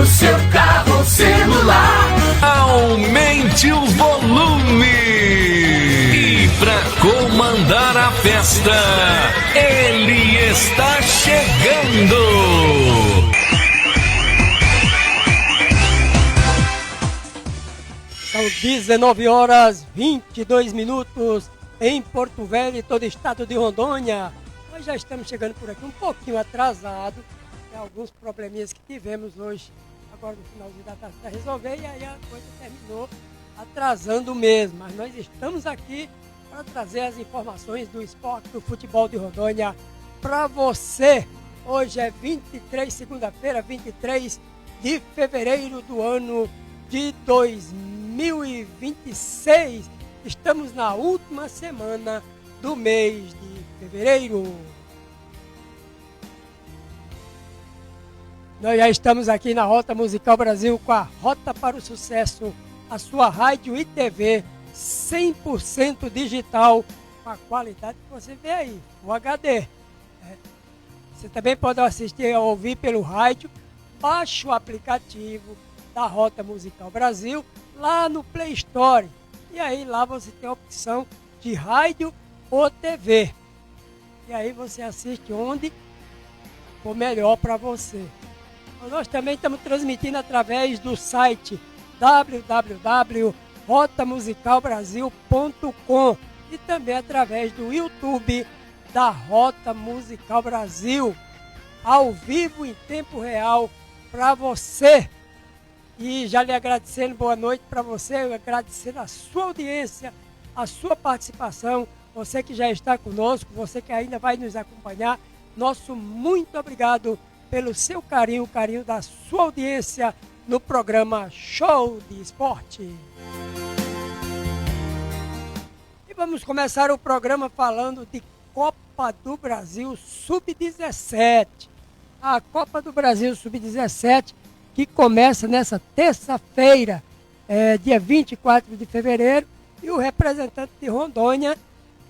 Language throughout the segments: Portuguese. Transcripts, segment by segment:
no seu carro ou celular. Aumente o volume. E para comandar a festa, ele está chegando. São 19h22 em Porto Velho e todo o estado de Rondônia. Nós já estamos chegando por aqui um pouquinho atrasado. Tem alguns probleminhas que tivemos hoje, agora no finalzinho da tarde para resolver, e aí a coisa terminou atrasando mesmo. Mas nós estamos aqui para trazer as informações do esporte, do futebol de Rondônia para você. Hoje é segunda-feira, 23 de fevereiro do ano de 2026. Estamos na última semana do mês de fevereiro. Nós já estamos aqui na Rota Musical Brasil com a Rota para o Sucesso, a sua rádio e TV 100% digital, com a qualidade que você vê aí, o HD. Você também pode assistir ou ouvir pelo rádio. Baixe o aplicativo da Rota Musical Brasil lá no Play Store. E aí lá você tem a opção de rádio ou TV. E aí você assiste onde for melhor para você. Nós também estamos transmitindo através do site www.rotamusicalbrasil.com e também através do YouTube da Rota Musical Brasil, ao vivo em tempo real para você. E já lhe agradecendo, boa noite para você, agradecendo a sua audiência, a sua participação, você que já está conosco, você que ainda vai nos acompanhar, nosso muito obrigado pelo seu carinho, o carinho da sua audiência no programa Show de Esporte. E vamos começar o programa falando de Copa do Brasil Sub-17. A Copa do Brasil Sub-17 que começa nessa terça-feira, dia 24 de fevereiro, e o representante de Rondônia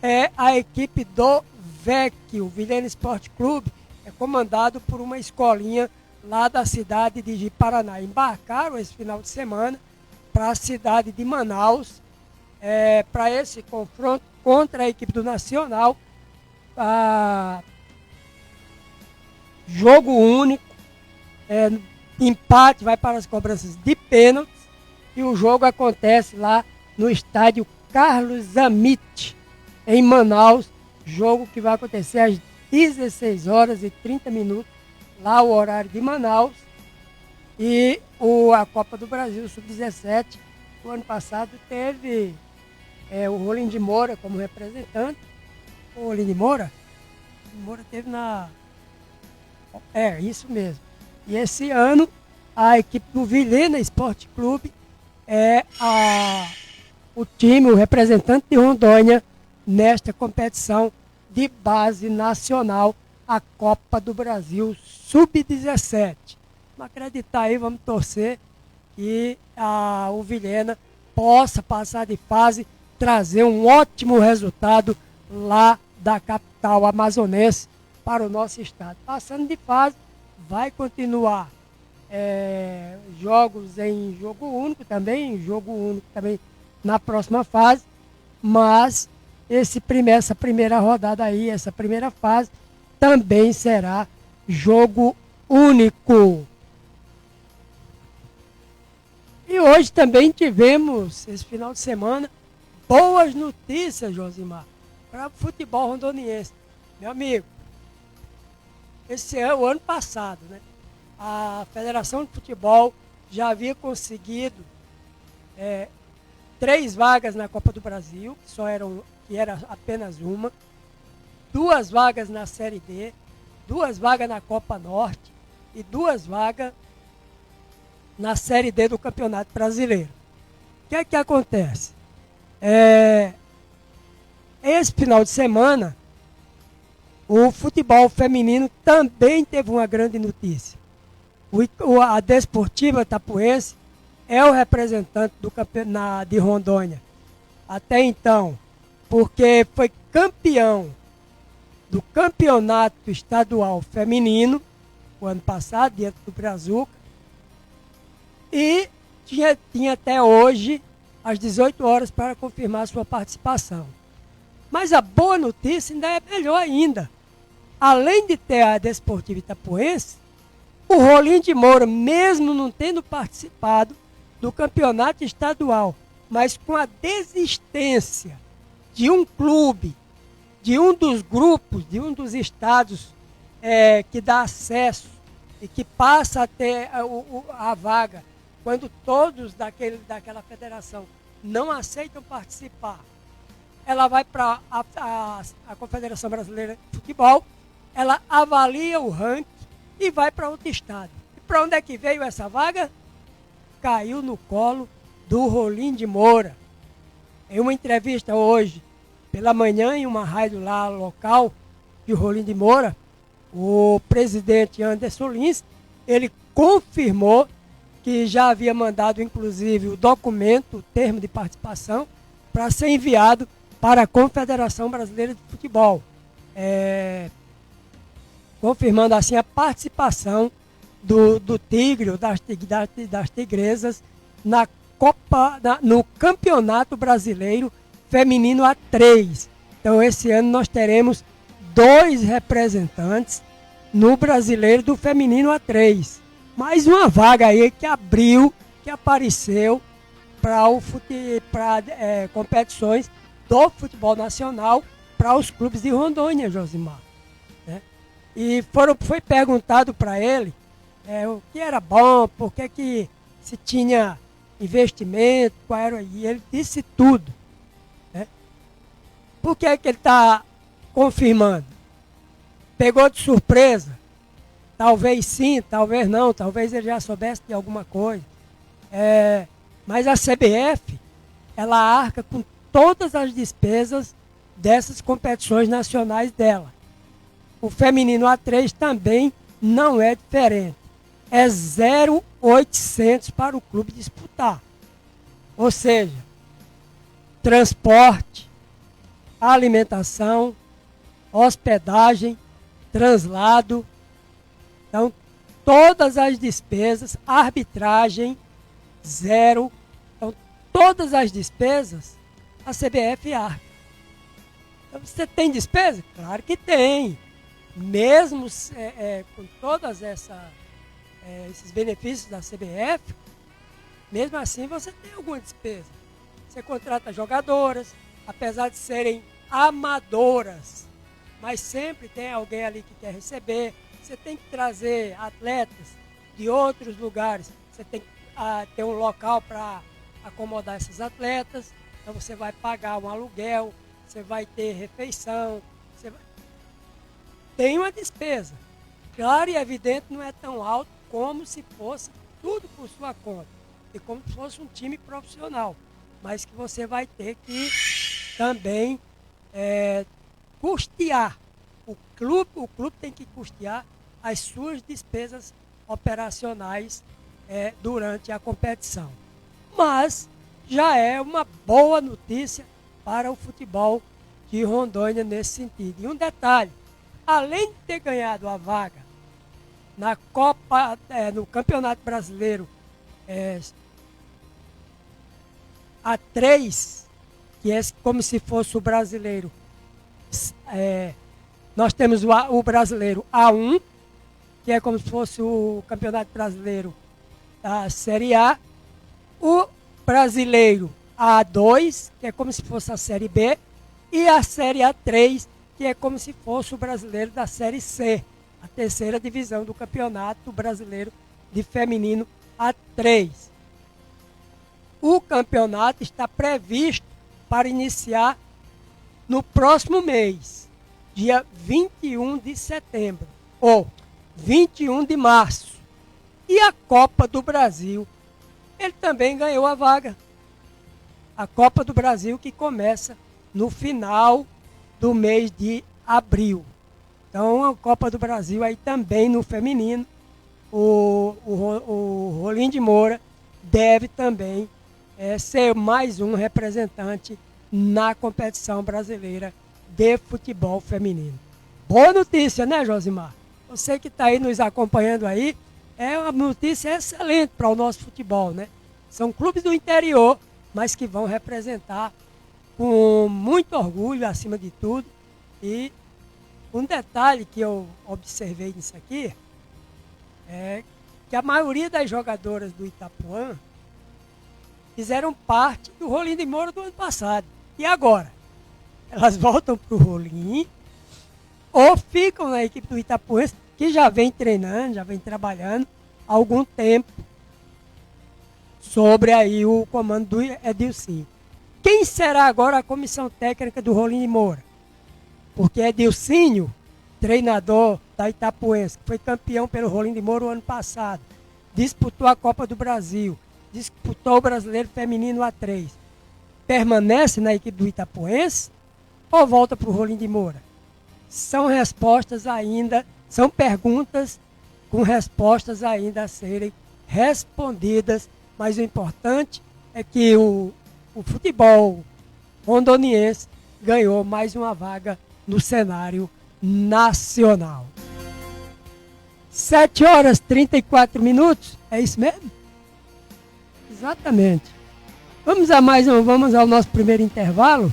é a equipe do VEC, o Vilhena Esporte Clube, é comandado por uma escolinha lá da cidade de Ji-Paraná. Embarcaram esse final de semana para a cidade de Manaus, para esse confronto contra a equipe do Nacional, jogo único, empate, vai para as cobranças de pênaltis, e o jogo acontece lá no estádio Carlos Amit, em Manaus, jogo que vai acontecer às 16h30, lá o horário de Manaus. E a Copa do Brasil Sub-17, o ano passado teve o Rolim de Moura como representante. O Rolim de Moura? Moura teve na... isso mesmo. E esse ano, a equipe do Vilhena Esporte Clube é o time, o representante de Rondônia nesta competição de base nacional, a Copa do Brasil Sub-17. Vamos acreditar aí, vamos torcer que o Vilhena possa passar de fase, trazer um ótimo resultado lá da capital amazonense para o nosso estado. Passando de fase, vai continuar jogos em jogo único também, na próxima fase, mas essa primeira rodada aí, essa primeira fase, também será jogo único. E hoje também tivemos, esse final de semana, boas notícias, Josimar, para o futebol rondoniense. Meu amigo, esse é o ano passado, né? A Federação de Futebol já havia conseguido 3 vagas na Copa do Brasil, que era apenas uma, 2 vagas na Série D, 2 vagas na Copa Norte e 2 vagas na Série D do Campeonato Brasileiro. O que é que acontece? Esse final de semana, o futebol feminino também teve uma grande notícia. A Desportiva Tapuense é o representante do campeonato de Rondônia. Até então, porque foi campeão do campeonato estadual feminino, o ano passado, diante do Brazuca, E tinha até hoje, às 18 horas, para confirmar sua participação. Mas a boa notícia ainda é melhor ainda. Além de ter a Desportiva Itapuense, o Rolim de Moura, mesmo não tendo participado do campeonato estadual, mas com a desistência de um clube, de um dos grupos, de um dos estados que dá acesso e que passa a ter a vaga, quando todos daquela federação não aceitam participar, ela vai para a Confederação Brasileira de Futebol, ela avalia o ranking e vai para outro estado. E para onde é que veio essa vaga? Caiu no colo do Rolim de Moura. Em uma entrevista hoje, pela manhã, em uma rádio lá local de Rolim de Moura, o presidente Anderson Lins, ele confirmou que já havia mandado, inclusive, o documento, o termo de participação, para ser enviado para a Confederação Brasileira de Futebol. Confirmando assim a participação do Tigre, ou das Tigresas, no Campeonato Brasileiro Feminino A3. Então, esse ano nós teremos 2 representantes no Brasileiro do Feminino A3. Mais uma vaga aí que abriu, que apareceu para competições do futebol nacional para os clubes de Rondônia, Josimar. Né? E foi perguntado para ele o que era bom, por que se tinha investimento, qual era, e ele disse tudo. Né? Por que ele está confirmando? Pegou de surpresa? Talvez sim, talvez não, talvez ele já soubesse de alguma coisa. Mas a CBF, ela arca com todas as despesas dessas competições nacionais dela. O feminino A3 também não é diferente. É 0,800 para o clube disputar. Ou seja, transporte, alimentação, hospedagem, translado. Então, todas as despesas, arbitragem, 0. Então, todas as despesas, a CBF arca. Então, você tem despesa? Claro que tem. Mesmo com todas esses benefícios da CBF, mesmo assim você tem alguma despesa. Você contrata jogadoras, apesar de serem amadoras, mas sempre tem alguém ali que quer receber. Você tem que trazer atletas de outros lugares. Você tem que ter um local para acomodar esses atletas. Então você vai pagar um aluguel, você vai ter refeição. Tem uma despesa. Claro e evidente, não é tão alto como se fosse tudo por sua conta. E como se fosse um time profissional. Mas que você vai ter que também custear. O clube tem que custear as suas despesas operacionais durante a competição. Mas já é uma boa notícia para o futebol de Rondônia nesse sentido. E um detalhe, além de ter ganhado a vaga na Copa, no Campeonato Brasileiro A3, que é como se fosse o brasileiro, nós temos o brasileiro A1, que é como se fosse o Campeonato Brasileiro da Série A, o brasileiro A2, que é como se fosse a Série B, e a Série A3, que é como se fosse o brasileiro da Série C, a terceira divisão do Campeonato Brasileiro de Feminino A3. O campeonato está previsto para iniciar no próximo mês, dia 21 de setembro, ou 21 de março. E a Copa do Brasil, ele também ganhou a vaga. A Copa do Brasil que começa no final do mês de abril. Então, a Copa do Brasil aí também no feminino, o Rolim de Moura deve também ser mais um representante na competição brasileira de futebol feminino. Boa notícia, né, Josimar? Você que está aí nos acompanhando aí, é uma notícia excelente para o nosso futebol, né? São clubes do interior, mas que vão representar com muito orgulho, acima de tudo. E um detalhe que eu observei nisso aqui é que a maioria das jogadoras do Itapuã fizeram parte do Rolim de Moura do ano passado. E agora? Elas voltam para o Rolim ou ficam na equipe do Itapuense, que já vem treinando, já vem trabalhando há algum tempo sobre aí o comando do Edilcinho. Quem será agora a comissão técnica do Rolim de Moura? Porque Edilcinho, treinador da Itapuense, que foi campeão pelo Rolim de Moura o ano passado, disputou a Copa do Brasil, disputou o Brasileiro Feminino A3, permanece na equipe do Itapuense ou volta para o Rolim de Moura? São respostas ainda, são perguntas com respostas ainda a serem respondidas, mas o importante é que o futebol rondoniense ganhou mais uma vaga no cenário nacional. 7h34, é isso mesmo? Exatamente. Vamos ao nosso primeiro intervalo.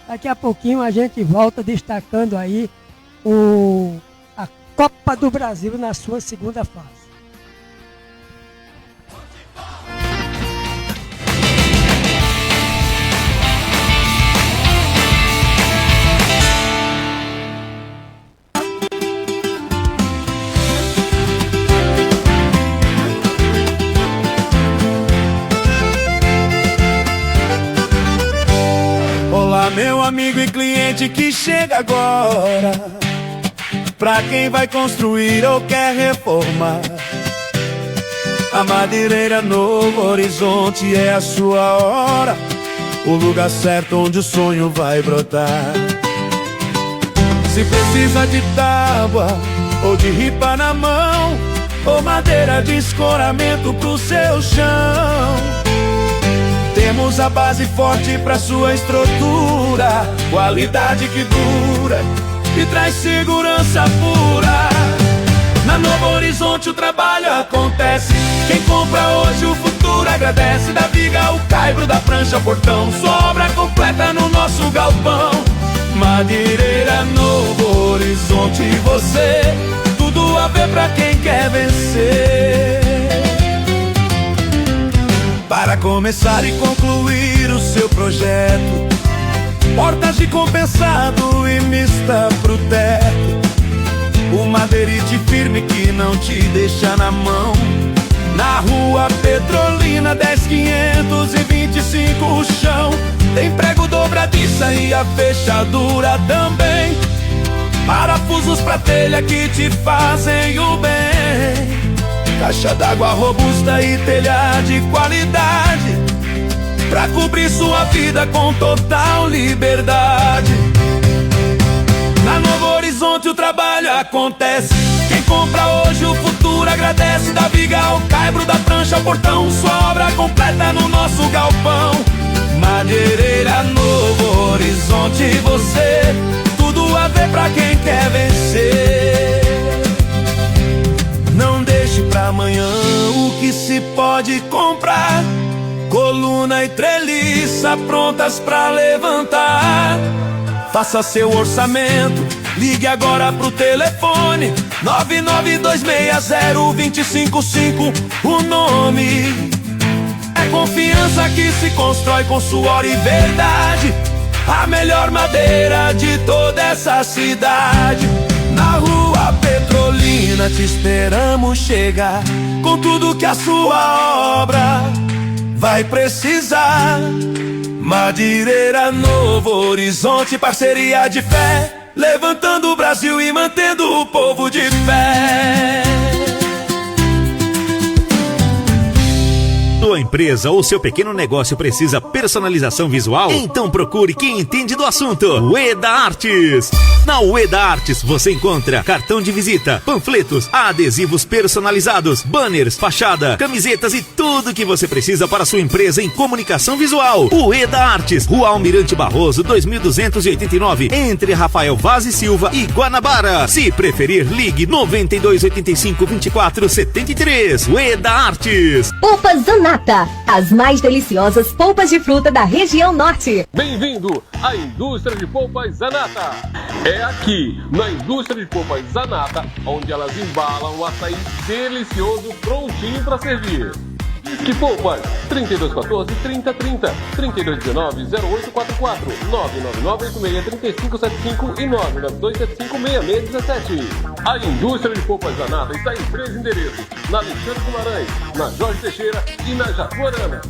Daqui a pouquinho a gente volta destacando aí a Copa do Brasil na sua segunda fase. Olá, meu amigo e cliente que chega agora, pra quem vai construir ou quer reformar. A Madeireira Novo Horizonte é a sua hora, o lugar certo onde o sonho vai brotar. Se precisa de tábua ou de ripa na mão, ou madeira de escoramento pro seu chão, temos a base forte pra sua estrutura, qualidade que dura e traz segurança pura. Na Novo Horizonte o trabalho acontece, quem compra hoje o futuro agradece. Da viga, o caibro, da prancha, o portão, sua obra completa no nosso galpão. Madeireira Novo Horizonte, você, tudo a ver pra quem quer vencer. Para começar e concluir o seu projeto, portas de compensado e mista pro teto, o madeirite firme que não te deixa na mão. Na Rua Petrolina 10.525 o chão, tem prego dobradiça e a fechadura também, parafusos pra telha que te fazem o bem, caixa d'água robusta e telha de qualidade, pra cobrir sua vida com total liberdade. Na Novo Horizonte o trabalho acontece, quem compra hoje o futuro agradece. Da viga, ao caibro, da prancha, ao portão, sua obra completa no nosso galpão. Madeireira Novo Horizonte, você, tudo a ver pra quem quer vencer. Não deixe pra amanhã o que se pode comprar, coluna e treliça prontas pra levantar. Faça seu orçamento, ligue agora pro telefone 99260-255. O nome é confiança que se constrói com suor e verdade, a melhor madeira de toda essa cidade. Na Rua Petrolina te esperamos chegar, com tudo que a sua obra vai precisar. Madeireira Novo Horizonte, parceria de fé, levantando o Brasil e mantendo o povo de pé. empresa ou seu pequeno negócio precisa personalização visual? Então procure quem entende do assunto. Ueda Artes. Na Ueda Artes você encontra cartão de visita, panfletos, adesivos personalizados, banners, fachada, camisetas e tudo que você precisa para sua empresa em comunicação visual. Ueda Artes, Rua Almirante Barroso, 2289, entre Rafael Vaz e Silva e Guanabara. Se preferir, ligue 9285 2473. Ueda Artes. Polpas Zanata, as mais deliciosas polpas de fruta da região norte. Bem-vindo à indústria de polpas Zanata. É aqui, na indústria de polpas Zanata, onde elas embalam o açaí delicioso prontinho para servir. Que Poupas, 3214-3030, 3219-0844, 99986-3575 e 99275-6617. A indústria de polpas Zanata está em 3 endereços, na Alexandre Guimarães, na Jorge Teixeira e na Jaguarana.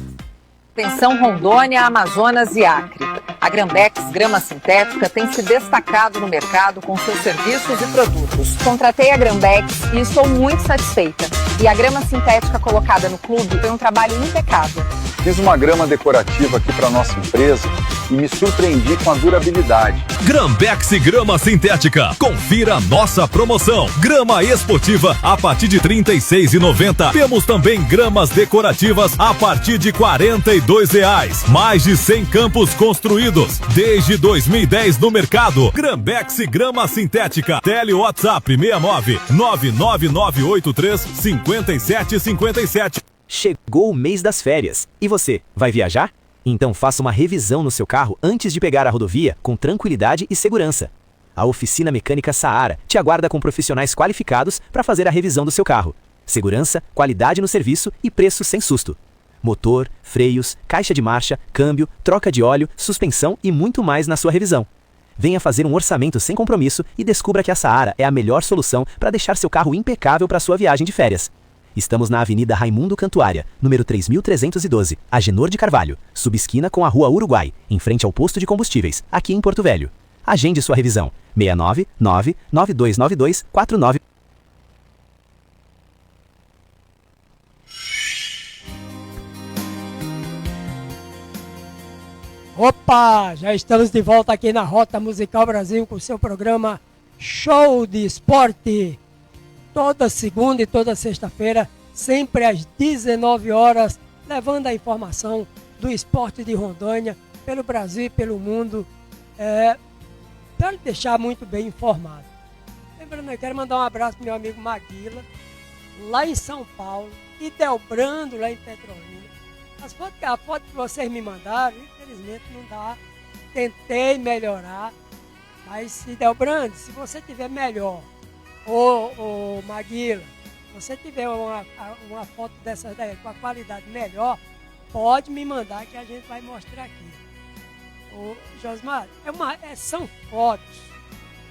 Atenção Rondônia, Amazonas e Acre. A Grambex Grama Sintética tem se destacado no mercado com seus serviços e produtos. Contratei a Grambex e estou muito satisfeita. E a grama sintética colocada no clube foi um trabalho impecável. Fiz uma grama decorativa aqui para nossa empresa e me surpreendi com a durabilidade. Grambex Grama Sintética. Confira nossa promoção. Grama esportiva a partir de R$ 36,90. Temos também gramas decorativas a partir de R$ 42,00. Mais de 100 campos construídos desde 2010 no mercado. Grambex Grama Sintética. Tele WhatsApp 69 99983 5757. Chegou o mês das férias. E você, vai viajar? Então faça uma revisão no seu carro antes de pegar a rodovia com tranquilidade e segurança. A Oficina Mecânica Saara te aguarda com profissionais qualificados para fazer a revisão do seu carro. Segurança, qualidade no serviço e preço sem susto. Motor, freios, caixa de marcha, câmbio, troca de óleo, suspensão e muito mais na sua revisão. Venha fazer um orçamento sem compromisso e descubra que a Saara é a melhor solução para deixar seu carro impecável para sua viagem de férias. Estamos na Avenida Raimundo Cantuária, número 3312, Agenor de Carvalho, subesquina com a Rua Uruguai, em frente ao posto de combustíveis, aqui em Porto Velho. Agende sua revisão. 699-9292-49. Opa, já estamos de volta aqui na Rota Musical Brasil com o seu programa Show de Esporte. Toda segunda e toda sexta-feira, sempre às 19 horas, levando a informação do esporte de Rondônia, pelo Brasil e pelo mundo, para lhe deixar muito bem informado. Lembrando, eu quero mandar um abraço para meu amigo Maguila, lá em São Paulo, e Delbrando, lá em Petrolina. A foto que vocês me mandaram, infelizmente não dá. Tentei melhorar, mas se Delbrando, se você tiver melhor, ô Maguila, se você tiver uma foto dessa daí com a qualidade melhor, pode me mandar que a gente vai mostrar aqui. Ô Josmar, são fotos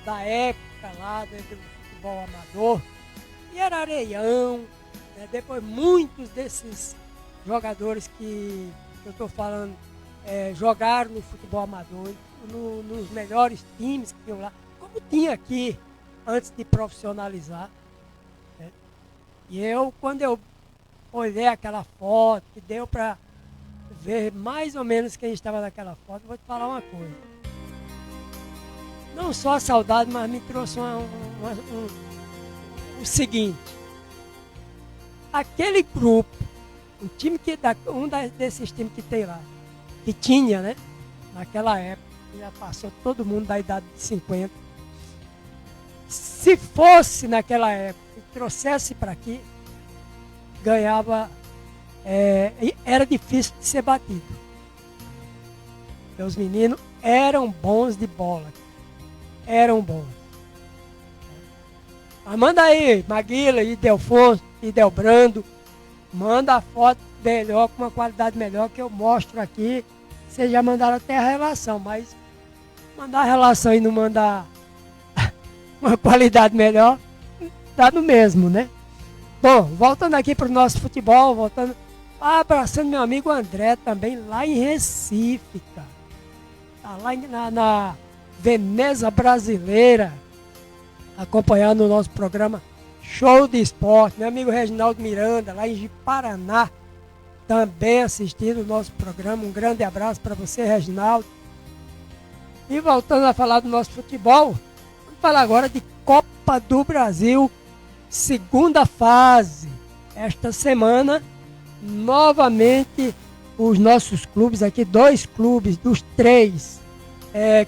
da época lá do futebol amador, e era Areião, né? Depois muitos desses jogadores que eu estou falando jogaram no futebol amador, nos melhores times que tinham lá, como tinha aqui antes de profissionalizar, né? E quando eu olhei aquela foto, que deu para ver mais ou menos quem estava naquela foto, vou te falar uma coisa. Não só a saudade, mas me trouxe o seguinte. Aquele grupo, desses times que tem lá, que tinha, né? Naquela época, já passou todo mundo da idade de 50. Se fosse naquela época e trouxesse para aqui, ganhava, era difícil de ser batido. Os meninos eram bons de bola, eram bons. Mas manda aí, Maguila e Delfonso e Delbrando, manda a foto melhor, com uma qualidade melhor, que eu mostro aqui. Vocês já mandaram até a relação, mas mandar a relação e não mandar uma qualidade melhor, dá no mesmo, né? Bom, voltando aqui para o nosso futebol, abraçando meu amigo André também, lá em Recife, cara. Tá lá na Veneza Brasileira, acompanhando o nosso programa Show de Esporte. Meu amigo Reginaldo Miranda, lá em Paraná, também assistindo o nosso programa. Um grande abraço para você, Reginaldo. E voltando a falar do nosso futebol, vamos falar agora de Copa do Brasil, segunda fase. Esta semana, novamente, os nossos clubes aqui, 2 clubes dos 3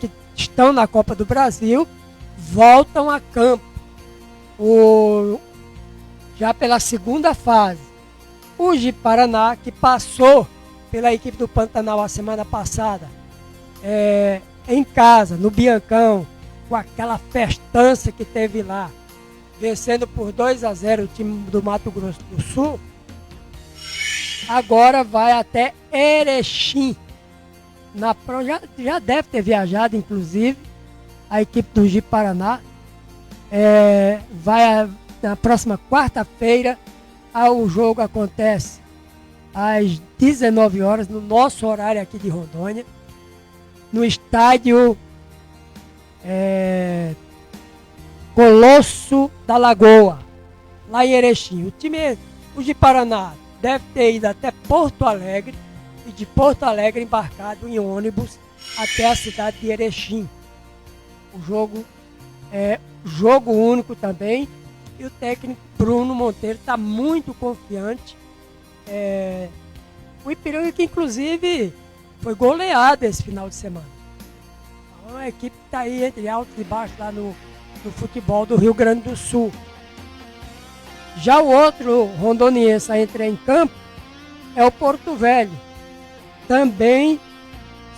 que estão na Copa do Brasil, voltam a campo. Já pela segunda fase, o Ji-Paraná, que passou pela equipe do Pantanal a semana passada, em casa, no Biancão, com aquela festança que teve lá, vencendo por 2-0 o time do Mato Grosso do Sul, agora vai até Erechim. Já deve ter viajado, inclusive, a equipe do Ji-Paraná. Vai na próxima quarta-feira. O jogo acontece às 19 horas, no nosso horário aqui de Rondônia, no estádio Colosso da Lagoa, lá em Erechim. O Ji-Paraná deve ter ido até Porto Alegre e de Porto Alegre embarcado em ônibus até a cidade de Erechim. O jogo é jogo único também, e o técnico Bruno Monteiro está muito confiante. O Ipiranga, que inclusive foi goleado esse final de semana. Então a equipe está aí entre altos e baixos lá no futebol do Rio Grande do Sul. Já o outro rondoniense a entrar em campo é o Porto Velho. Também,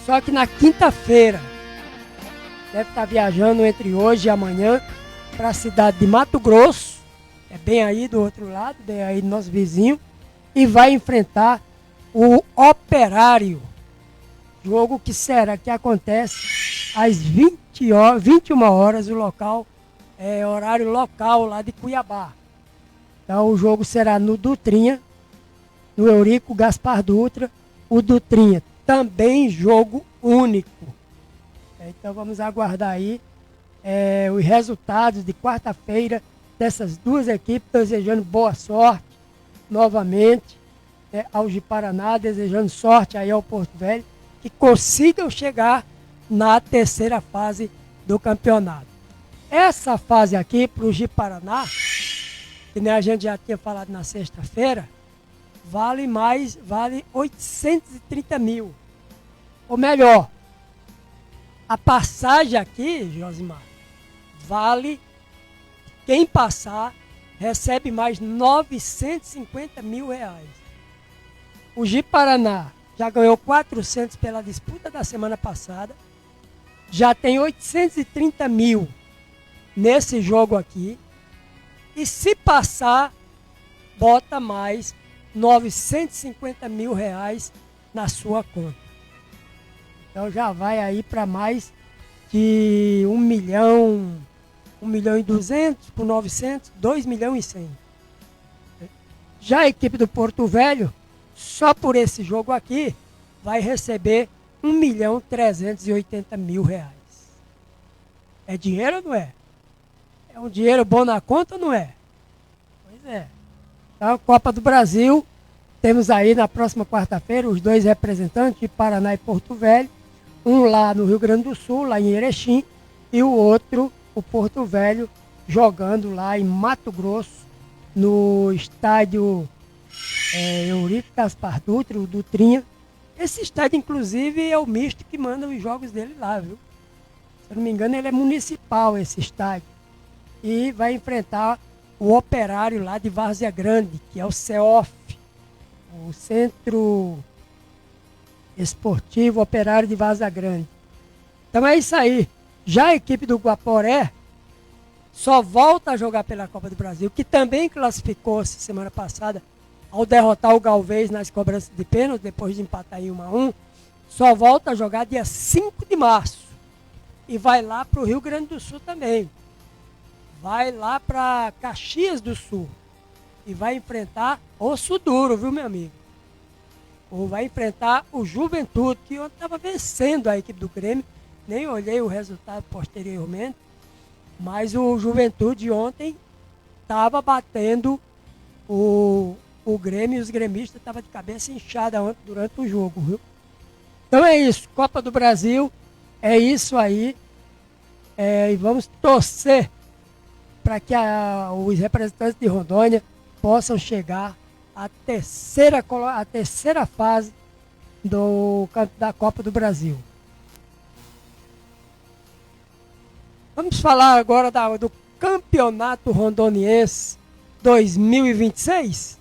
só que na quinta-feira. Deve estar viajando entre hoje e amanhã para a cidade de Mato Grosso, é bem aí do outro lado, bem aí do nosso vizinho, e vai enfrentar o Operário. Jogo que acontece às 21 horas, o local, horário local lá de Cuiabá. Então o jogo será no Dutrinha, no Eurico Gaspar Dutra, o Dutrinha. Também jogo único. Então vamos aguardar aí os resultados de quarta-feira dessas duas equipes, desejando boa sorte novamente ao Ji-Paraná, desejando sorte aí ao Porto Velho, que consigam chegar na terceira fase do campeonato. Essa fase aqui para o Ji-Paraná, que nem a gente já tinha falado na sexta-feira, vale 830 mil. Ou melhor, a passagem aqui, Josimar, vale, quem passar recebe mais 950 mil reais. O Ji-Paraná já ganhou 400 pela disputa da semana passada, já tem 830 mil nesse jogo aqui, e se passar, bota mais 950 mil reais na sua conta. Então já vai aí para mais de 1 milhão e 200 por 900, 2 milhões e 100. Já a equipe do Porto Velho, só por esse jogo aqui, vai receber 1 milhão 380 mil reais. É dinheiro ou não é? É um dinheiro bom na conta ou não é? Pois é. Então, Copa do Brasil, temos aí na próxima quarta-feira os 2 representantes de Paraná e Porto Velho, um lá no Rio Grande do Sul, lá em Erechim, e o outro, o Porto Velho, jogando lá em Mato Grosso, no estádio Eurico Gaspar Dutra, o Dutrinha. Esse estádio, inclusive, é o misto que manda os jogos dele lá, viu? Se eu não me engano, ele é municipal, esse estádio. E vai enfrentar o Operário lá de Várzea Grande, que é o CEOF, o Centro Esportivo Operário de Várzea Grande. Então é isso aí. Já a equipe do Guaporé só volta a jogar pela Copa do Brasil, que também classificou-se semana passada ao derrotar o Galvez nas cobranças de pênalti, depois de empatar em 1-1, só volta a jogar dia 5 de março. E vai lá para o Rio Grande do Sul também. Vai lá para Caxias do Sul. E vai enfrentar osso duro, viu, meu amigo? Ou vai enfrentar o Juventude, que ontem estava vencendo a equipe do Grêmio. Nem olhei o resultado posteriormente. Mas o Juventude ontem estava batendo o o Grêmio e os gremistas estavam de cabeça inchada ontem durante o jogo, viu? Então é isso, Copa do Brasil, é isso aí. E vamos torcer para que os representantes de Rondônia possam chegar à terceira fase da Copa do Brasil. Vamos falar agora do Campeonato Rondoniense 2026?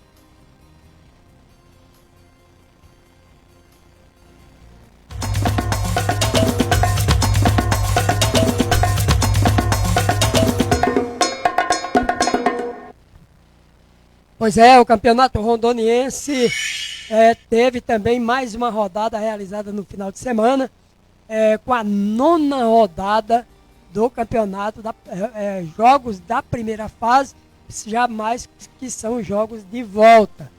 Pois é, o Campeonato Rondoniense teve também mais uma rodada realizada no final de semana, com a 9ª rodada do campeonato, jogos da primeira fase, jamais que são jogos de volta.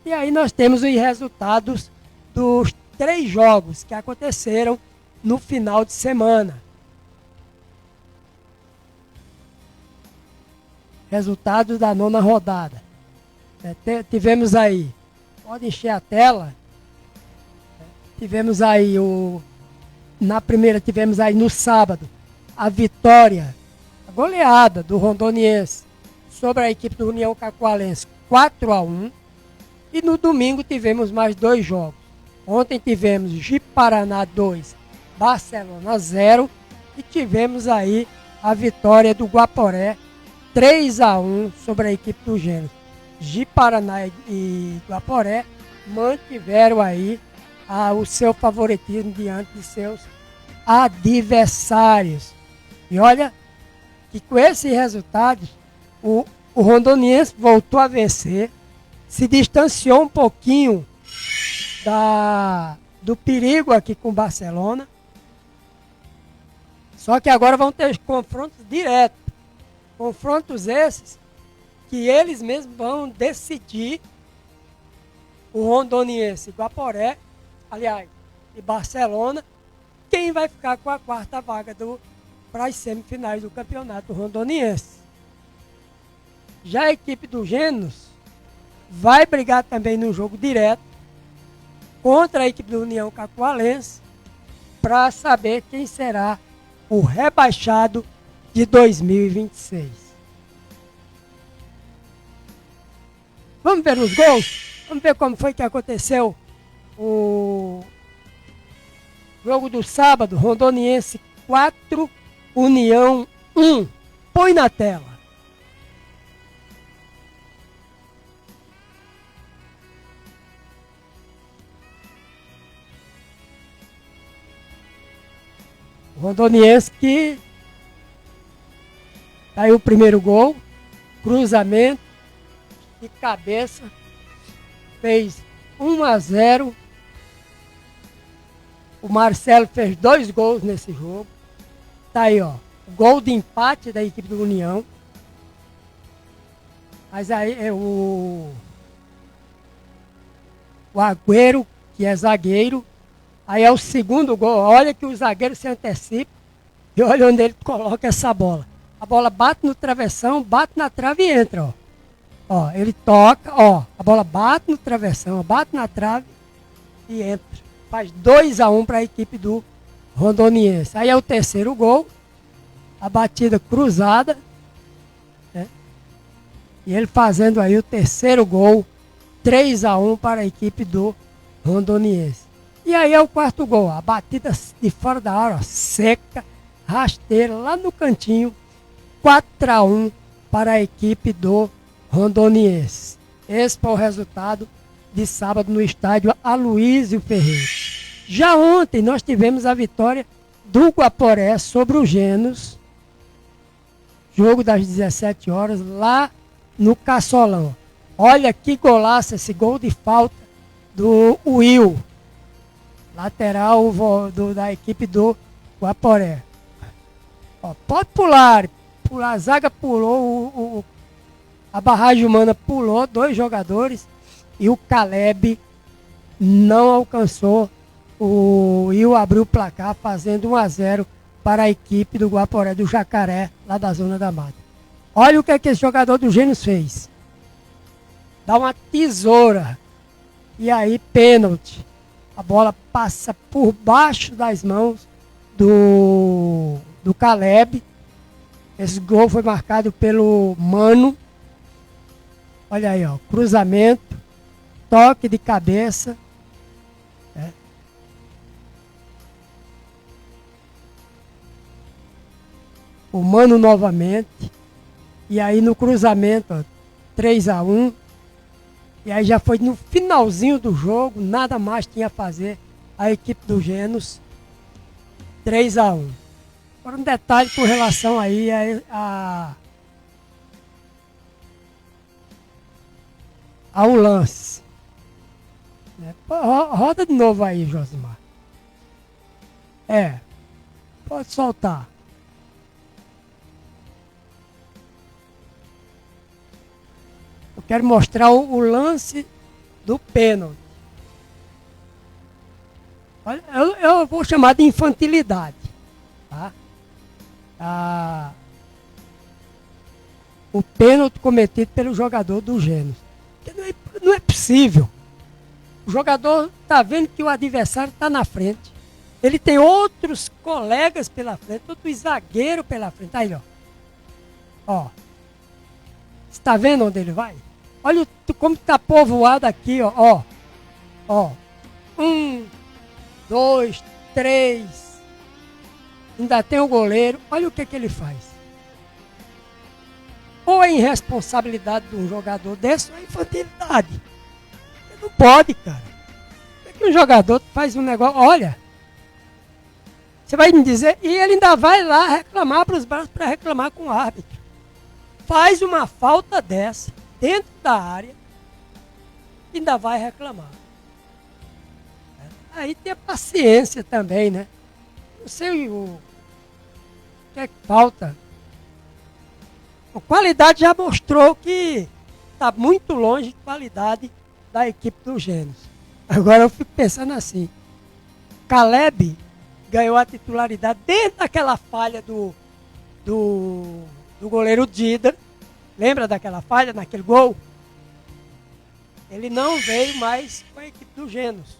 E aí nós temos os resultados dos 3 jogos que aconteceram no final de semana. Resultados da 9ª rodada. Tivemos aí, pode encher a tela, tivemos aí na primeira tivemos aí no sábado a vitória, a goleada do Rondoniense sobre a equipe do União Cacoalense 4-1, e no domingo tivemos mais 2 jogos. Ontem tivemos Ji-Paraná 2, Barcelona 0, e tivemos aí a vitória do Guaporé 3-1 sobre a equipe do Gênesis. Ji-Paraná e Guaporé mantiveram aí o seu favoritismo diante de seus adversários. E olha que com esse resultado o Rondoniense voltou a vencer, se distanciou um pouquinho do perigo aqui com o Barcelona. Só que agora vão ter confrontos diretos. Confrontos esses que eles mesmos vão decidir, o Rondoniense e Guaporé, aliás, e Barcelona, quem vai ficar com a 4ª vaga para as semifinais do Campeonato Rondoniense. Já a equipe do Gênesis vai brigar também no jogo direto contra a equipe do União Cacoalense para saber quem será o rebaixado de 2026. Vamos ver os gols? Vamos ver como foi que aconteceu o jogo do sábado. Rondoniense 4, União 1. Põe na tela. O Rondoniense que tá aí o primeiro gol, cruzamento de cabeça, fez 1-0. O Marcelo fez 2 gols nesse jogo. Tá aí, ó, o gol de empate da equipe do União. Mas aí é o Agüero, que é zagueiro. Aí é o segundo gol. Olha que o zagueiro se antecipa e olha onde ele coloca essa bola. A bola bate no travessão, bate na trave e entra, ó. Ó, ele toca, ó, a bola bate no travessão, bate na trave e entra. Faz 2-1 para a equipe do Rondoniense. Aí é o terceiro gol, a batida cruzada, né? E ele fazendo aí o terceiro gol, 3-1 para a equipe do Rondoniense. E aí é o quarto gol, a batida de fora da área, ó, seca, rasteira, lá no cantinho, 4-1 para a equipe do Rondoniense. Esse foi o resultado de sábado no estádio Aloísio Ferreira. Já ontem nós tivemos a vitória do Guaporé sobre o Gênesis, jogo das 17 horas, lá no Caçolão. Olha que golaço, esse gol de falta do Will, lateral da equipe do Guaporé. Ó, pode pular, a zaga pulou, a barragem humana pulou 2 jogadores e o Caleb não alcançou. O Will abriu o placar fazendo 1-0 para a equipe do Guaporé do Jacaré, lá da Zona da Mata. Olha o que esse jogador do Gênesis fez. dá uma tesoura. E aí, pênalti. A bola passa por baixo das mãos do Caleb. Esse gol foi marcado pelo Mano. Olha aí, ó, cruzamento, toque de cabeça. O Mano novamente. E aí no cruzamento, ó, 3-1. E aí já foi no finalzinho do jogo, nada mais tinha a fazer a equipe do Genos. 3-1. Agora um detalhe com relação aí ao lance. Roda de novo aí, Josimar. Pode soltar. Eu quero mostrar o lance do pênalti. Olha, eu vou chamar de infantilidade. Tá? O pênalti cometido pelo jogador do Genos. Não é possível. O jogador está vendo que o adversário está na frente. Ele tem outros colegas pela frente, outro zagueiro pela frente. Aí, ó. Você está vendo onde ele vai? Olha como está povoado aqui, ó. 1, 2, 3. Ainda tem o goleiro. Olha o que ele faz. Ou é irresponsabilidade de um jogador desse, ou é infantilidade. Ele não pode, cara. É que um jogador faz um negócio. Olha. Você vai me dizer. E ele ainda vai lá reclamar para os braços para reclamar com o árbitro. Faz uma falta dessa dentro da área, ainda vai reclamar. Aí tem a paciência também, né? Não sei o que é que falta. A qualidade já mostrou que está muito longe de qualidade da equipe do Genos. Agora eu fico pensando assim, Caleb ganhou a titularidade dentro daquela falha do goleiro Dida. Lembra daquela falha, naquele gol? Ele não veio mais com a equipe do Genos.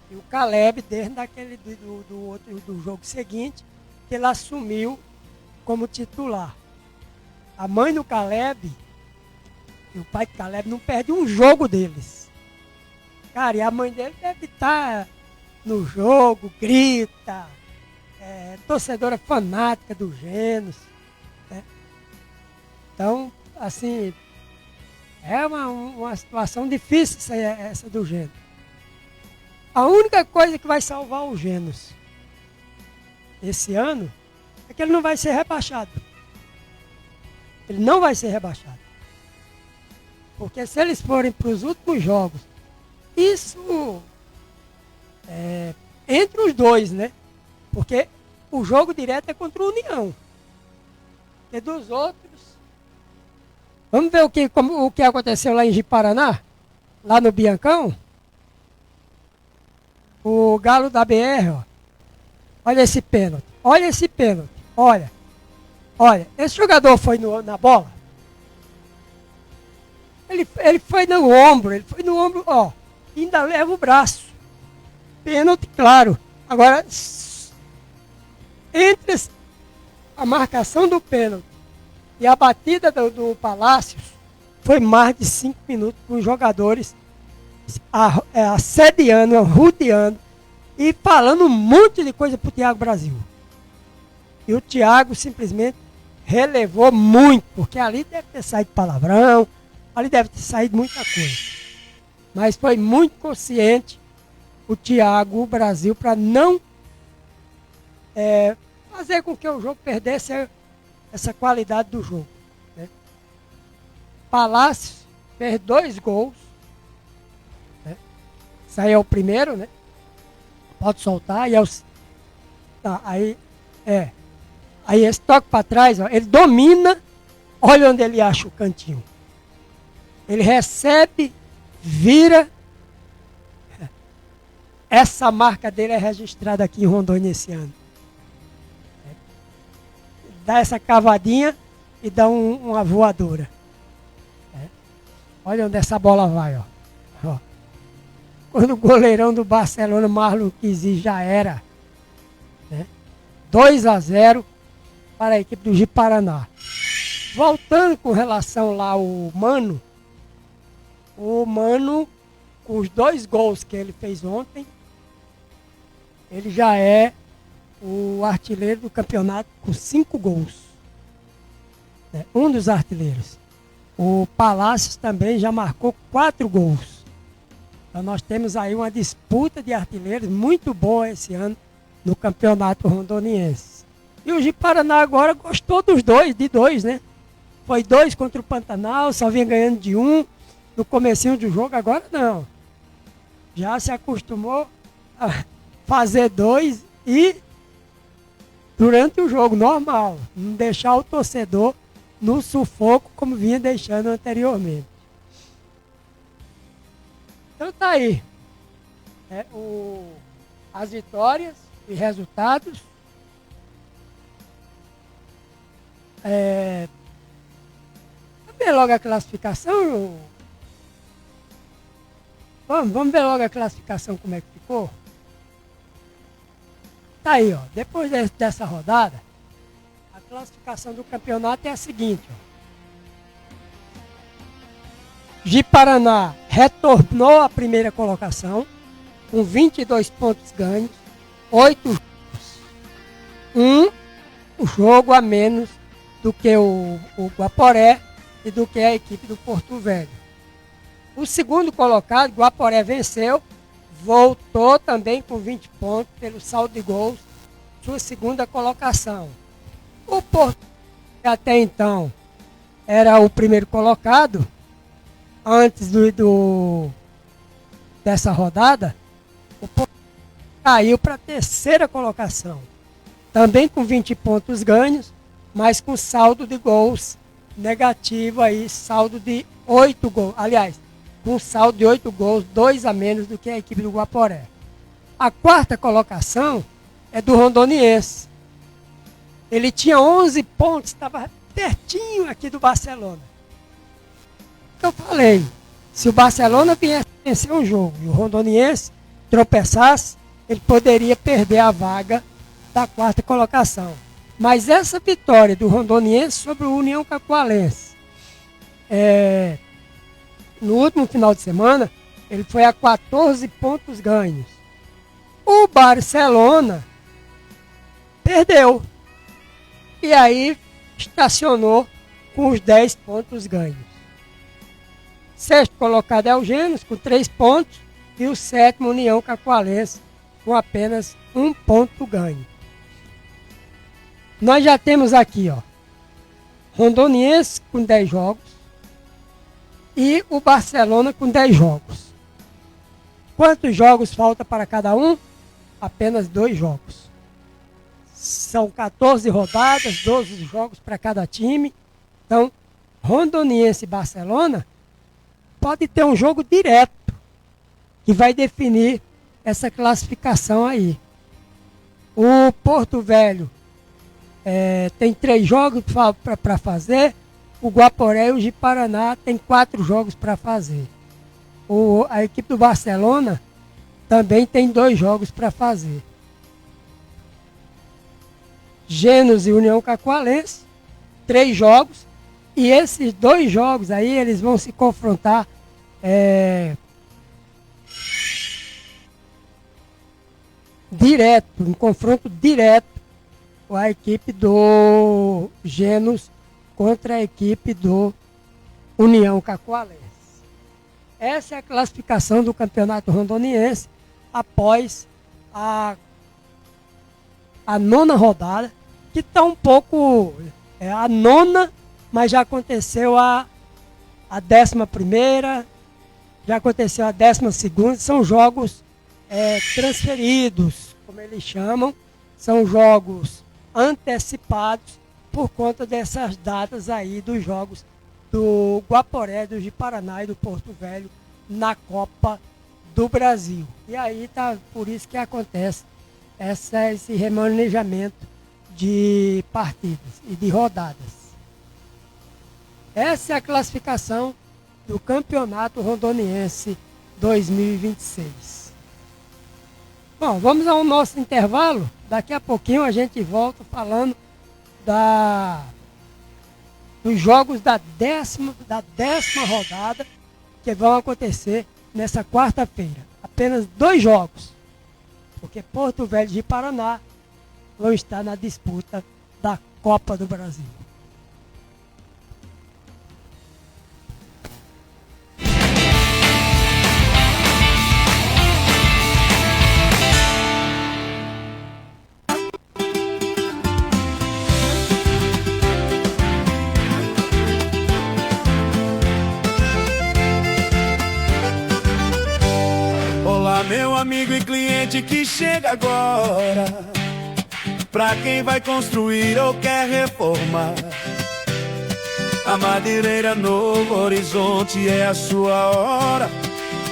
E o Caleb, desde daquele do jogo seguinte, que ele assumiu como titular. A mãe do Caleb e o pai do Caleb não perde um jogo deles. Cara, e a mãe dele deve estar no jogo, grita, torcedora fanática do Genos. Então, assim, é uma situação difícil essa do Genos. A única coisa que vai salvar o Genos esse ano é que ele não vai ser rebaixado. Ele não vai ser rebaixado. Porque se eles forem para os últimos jogos, isso entre os dois, né? Porque o jogo direto é contra o União. E dos outros... Vamos ver o que aconteceu lá em Ji-Paraná? Lá no Biancão? O Galo da BR, ó. Olha esse pênalti. Olha esse pênalti. Olha. Esse jogador foi na bola. Ele foi no ombro. Ó. Ainda leva o braço. Pênalti, claro. Agora, entre a marcação do pênalti e a batida do Palácios, foi mais de 5 minutos com os jogadores assediando, rodeando e falando um monte de coisa pro Thiago Brasil. E o Thiago simplesmente relevou muito, porque ali deve ter saído palavrão, ali deve ter saído muita coisa. Mas foi muito consciente o Thiago, o Brasil, para não fazer com que o jogo perdesse essa qualidade do jogo. Né? Palácio fez 2 gols. Né? Isso aí é o primeiro, né? Pode soltar. E aí esse toque para trás, ó, ele domina. Olha onde ele acha o cantinho. Ele recebe, vira. Essa marca dele é registrada aqui em Rondônia esse ano. Dá essa cavadinha e dá uma voadora. Olha onde essa bola vai, ó. Quando o goleirão do Barcelona, Marlon Kizzi, já era, né? 2-0 para a equipe do Ji-Paraná. Voltando com relação lá ao Mano, o Mano, com os 2 gols que ele fez ontem, ele já é o artilheiro do campeonato com 5 gols. Né? Um dos artilheiros. O Palácios também já marcou 4 gols. Então nós temos aí uma disputa de artilheiros muito boa esse ano no campeonato rondoniense. E o Ji-Paraná agora gostou dos de dois, né? Foi 2 contra o Pantanal, só vinha ganhando de 1 no comecinho do jogo, agora não. Já se acostumou a fazer 2 e durante o jogo, normal. Não deixar o torcedor no sufoco como vinha deixando anteriormente. Então tá aí. As vitórias e resultados. Vamos ver logo a classificação. Vamos ver logo a classificação como é que ficou. Tá aí, ó. Depois dessa rodada, a classificação do campeonato é a seguinte, ó. Ji-Paraná retornou à primeira colocação com 22 pontos ganhos, 8 jogos. Um jogo a menos do que o Guaporé e do que a equipe do Porto Velho. O segundo colocado, Guaporé, venceu, voltou também com 20 pontos pelo saldo de gols, sua segunda colocação. O Porto, que até então era o primeiro colocado, antes dessa rodada, o Porto caiu para a terceira colocação. Também com 20 pontos ganhos, mas com saldo de gols negativo aí, saldo de 8 gols. Aliás, com saldo de 8 gols, 2 a menos do que a equipe do Guaporé. A quarta colocação é do Rondoniense. Ele tinha 11 pontos, estava pertinho aqui do Barcelona. Eu falei, se o Barcelona viesse vencer um jogo e o Rondoniense tropeçasse, ele poderia perder a vaga da quarta colocação. Mas essa vitória do Rondoniense sobre o União Cacoalense, no último final de semana, ele foi a 14 pontos ganhos. O Barcelona perdeu. E aí estacionou com os 10 pontos ganhos. Sexto colocado é o Gênesis, com 3 pontos. E o sétimo, União Cacoalense, com apenas 1 ponto ganho. Nós já temos aqui, ó, Rondoniense com 10 jogos e o Barcelona com 10 jogos. Quantos jogos falta para cada um? Apenas 2 jogos. São 14 rodadas, 12 jogos para cada time. Então, Rondoniense e Barcelona pode ter um jogo direto que vai definir essa classificação aí. O Porto Velho tem 3 jogos para fazer. O Guaporé e o Ji-Paraná tem 4 jogos para fazer. A equipe do Barcelona também tem 2 jogos para fazer. Gênesis e União Cacoalense, 3 jogos. E esses 2 jogos aí, eles vão se confrontar direto, um confronto direto com a equipe do Gênesis contra a equipe do União Cacoalense. Essa é a classificação do Campeonato Rondoniense após a 9ª rodada, que está um pouco... a 9ª, mas já aconteceu a 11ª, já aconteceu a 12ª, são jogos transferidos, como eles chamam, são jogos antecipados por conta dessas datas aí dos jogos do Guaporé, do Ji-Paraná e do Porto Velho na Copa do Brasil. E aí tá por isso que acontece esse remanejamento de partidas e de rodadas. Essa é a classificação do Campeonato Rondoniense 2026. Bom, vamos ao nosso intervalo. Daqui a pouquinho a gente volta falando dos jogos da décima rodada que vão acontecer nessa quarta-feira. Apenas 2 jogos, porque Porto Velho de Paraná vão estar na disputa da Copa do Brasil. Olá, meu amigo e cliente que chega agora. Pra quem vai construir ou quer reformar, a Madeireira Novo Horizonte é a sua hora,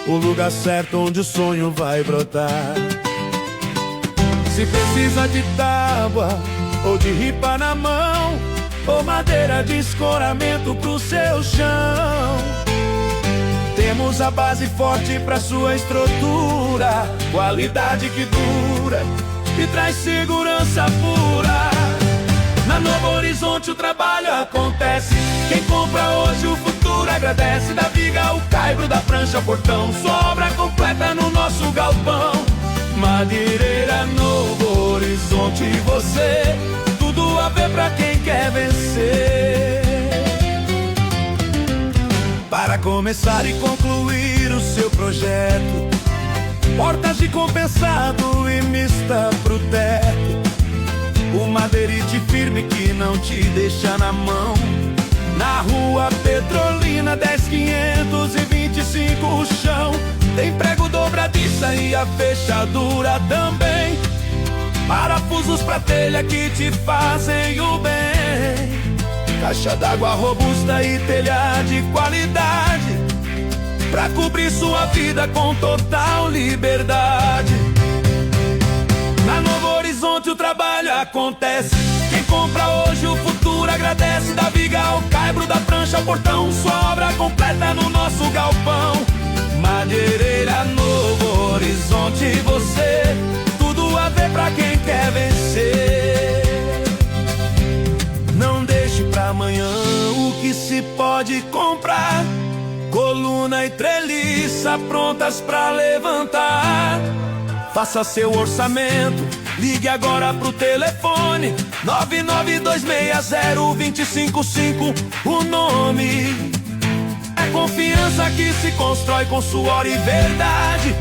o lugar certo onde o sonho vai brotar. Se precisa de tábua ou de ripa na mão, ou madeira de escoramento pro seu chão, temos a base forte pra sua estrutura, qualidade que dura e traz segurança pura. Na Novo Horizonte o trabalho acontece, quem compra hoje o futuro agradece. Da viga ao caibro, da prancha ao portão, sua obra completa no nosso galpão. Madeireira Novo Horizonte, você, tudo a ver pra quem quer vencer. Para começar e concluir o seu projeto, portas de compensado e mista pro teto, o madeirite firme que não te deixa na mão. Na Rua Petrolina 10.525 o chão, tem prego dobradiça e a fechadura também, parafusos pra telha que te fazem o bem, caixa d'água robusta e telha de qualidade, pra cobrir sua vida com total liberdade. Na Novo Horizonte o trabalho acontece, quem compra hoje o futuro agradece. Da viga ao caibro, da prancha ao portão, sua obra completa no nosso galpão. Madeireira Novo Horizonte, você, tudo a ver pra quem quer vencer. Não deixe pra amanhã o que se pode comprar, coluna e treliça prontas pra levantar. Faça seu orçamento, ligue agora pro telefone 99260-255. O nome é confiança que se constrói com suor e verdade,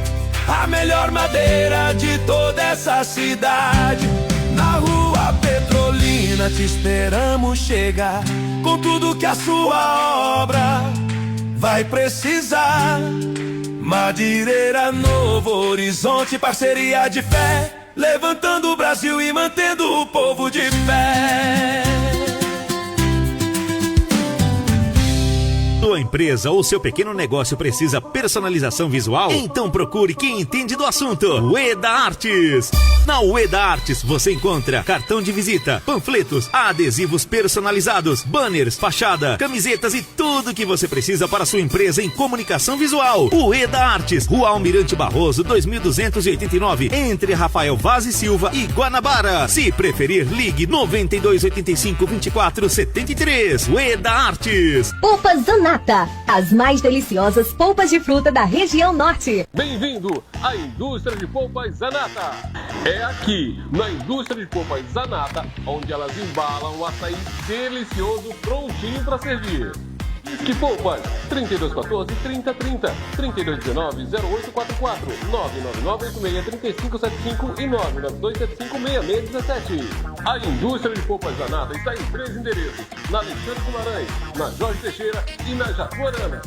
a melhor madeira de toda essa cidade. Na Rua Petrolina te esperamos chegar, com tudo que a sua obra vai precisar. Madeireira Novo Horizonte, parceria de fé, levantando o Brasil e mantendo o povo de pé. Sua empresa ou seu pequeno negócio precisa personalização visual? Então procure quem entende do assunto. Ueda Artes. Na Ueda Artes você encontra cartão de visita, panfletos, adesivos personalizados, banners, fachada, camisetas e tudo que você precisa para sua empresa em comunicação visual. Ueda Artes, Rua Almirante Barroso 2289, entre Rafael Vaz e Silva e Guanabara. Se preferir, ligue 9285-2473. Ueda Artes. Polpas Zanata, as mais deliciosas polpas de fruta da região norte. Bem-vindo à Indústria de Polpas Zanata. É aqui, na Indústria de Polpas Zanata, onde elas embalam o açaí delicioso prontinho para servir. Que Polpas, 3214-3030, 3219-0844, 999-86-3575 e 992-75-6617. A Indústria de Polpas Zanata está em 3 endereços, na Alexandre Guimarães, na Jorge Teixeira e na Jaguarana.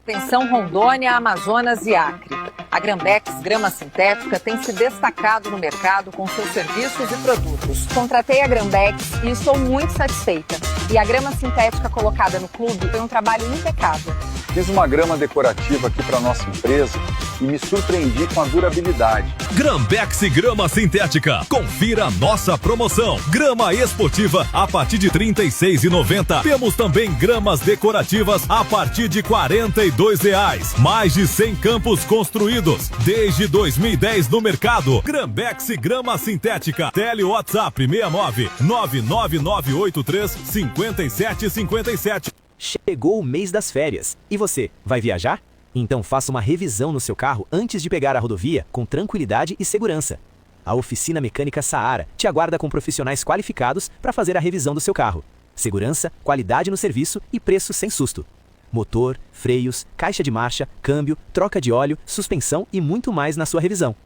Atenção Rondônia, Amazonas e Acre. A Grambex Grama Sintética tem se destacado no mercado com seus serviços e produtos. Contratei a Grambex e estou muito satisfeita. E a grama sintética colocada no clube foi um trabalho impecável. Fiz uma grama decorativa aqui para nossa empresa e me surpreendi com a durabilidade. Grambex Grama Sintética. Confira a nossa promoção. Grama esportiva a partir de R$ 36,90. Temos também gramas decorativas a partir de R$ 42,00. Mais de 100 campos construídos desde 2010 no mercado. Grambex Grama Sintética. Tele WhatsApp 69 99983 5757. Chegou o mês das férias. E você, vai viajar? Então faça uma revisão no seu carro antes de pegar a rodovia com tranquilidade e segurança. A Oficina Mecânica Saara te aguarda com profissionais qualificados para fazer a revisão do seu carro. Segurança, qualidade no serviço e preço sem susto. Motor, freios, caixa de marcha, câmbio, troca de óleo, suspensão e muito mais na sua revisão.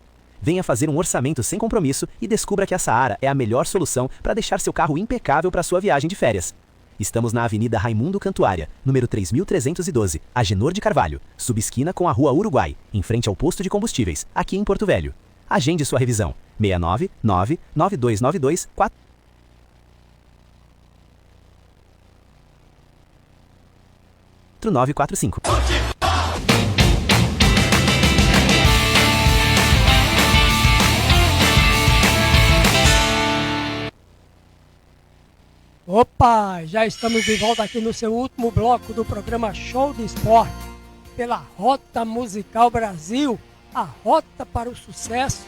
Venha fazer um orçamento sem compromisso e descubra que a Saara é a melhor solução para deixar seu carro impecável para sua viagem de férias. Estamos na Avenida Raimundo Cantuária, número 3312, Agenor de Carvalho, subesquina com a Rua Uruguai, em frente ao posto de combustíveis, aqui em Porto Velho. Agende sua revisão. 69 99292 4945. Opa, já estamos de volta aqui no seu último bloco do programa Show de Esporte, pela Rota Musical Brasil, a rota para o sucesso.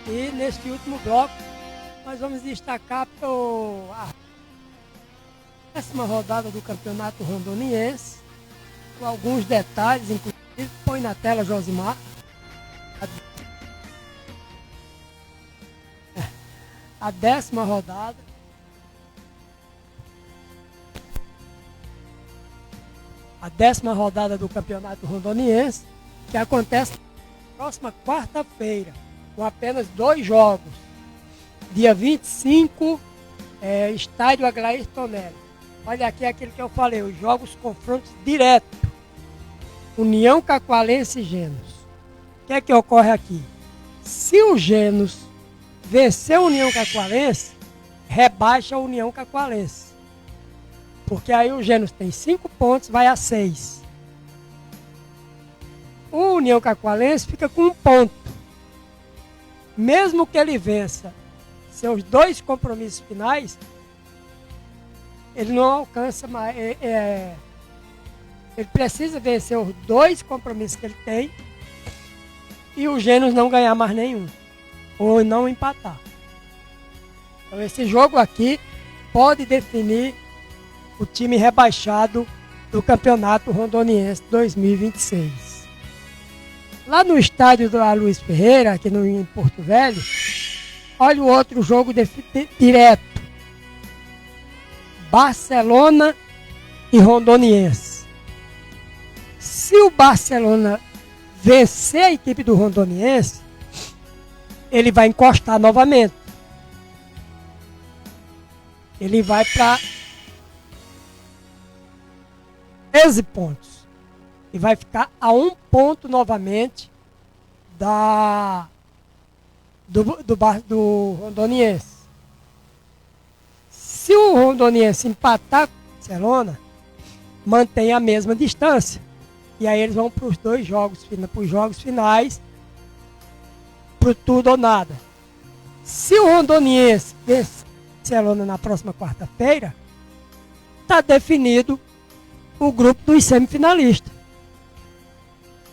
E neste último bloco nós vamos destacar a 10ª rodada do Campeonato Rondoniense, com alguns detalhes, inclusive põe na tela, Josimar. A 10ª rodada. A 10ª rodada do Campeonato Rondoniense, que acontece na próxima quarta-feira, com apenas 2 jogos. Dia 25, Estádio Aglair Tonelli. Olha aqui aquilo que eu falei, os jogos confrontos direto. União Cacoalense e Genos. O que é que ocorre aqui? Se o Genos vencer a União Cacoalense, rebaixa a União Cacoalense. Porque aí o Genos tem 5 pontos, vai a 6. O União Cacoalense fica com 1 ponto. Mesmo que ele vença seus 2 compromissos finais, ele não alcança mais. Ele precisa vencer os 2 compromissos que ele tem e o Genos não ganhar mais nenhum. Ou não empatar. Então esse jogo aqui pode definir o time rebaixado do Campeonato Rondoniense 2026. Lá no estádio do Luiz Ferreira, aqui em Porto Velho, olha o outro jogo direto. Barcelona e Rondoniense. Se o Barcelona vencer a equipe do Rondoniense, ele vai encostar novamente. Ele vai para 13 pontos. E vai ficar a 1 ponto novamente do Rondoniense. Se o Rondoniense empatar com o Barcelona, mantém a mesma distância. E aí eles vão para os 2 jogos, para os jogos finais, para tudo ou nada. Se o Rondoniense vencer o Barcelona na próxima quarta-feira, está definido o grupo dos semifinalistas.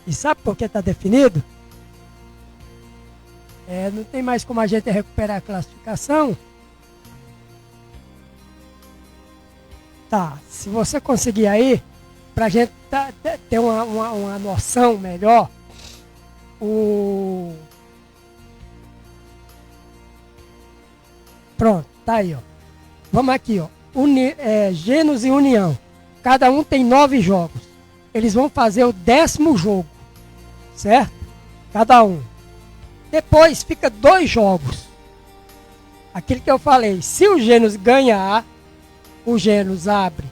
E sabe por que está definido? Não tem mais como a gente recuperar a classificação. Tá, se você conseguir aí, para a gente ter uma noção melhor, pronto, tá aí, ó. Vamos aqui, ó. Genos e União. Cada um tem 9 jogos. Eles vão fazer o 10º jogo. Certo? Cada um. Depois fica 2 jogos. Aquilo que eu falei. Se o Genos ganhar, o Genos abre.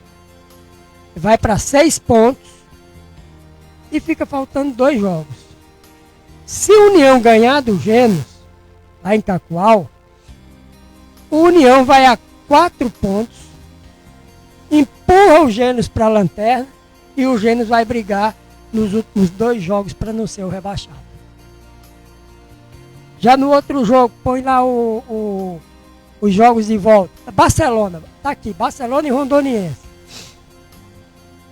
Vai para 6 pontos. E fica faltando 2 jogos. Se o União ganhar do Genos, lá em Cacoal, o União vai a 4 pontos. Empurra o Genos para a lanterna e o Genos vai brigar nos últimos 2 jogos para não ser o rebaixado. Já no outro jogo, põe lá os jogos de volta. Barcelona, tá aqui, Barcelona e Rondoniense.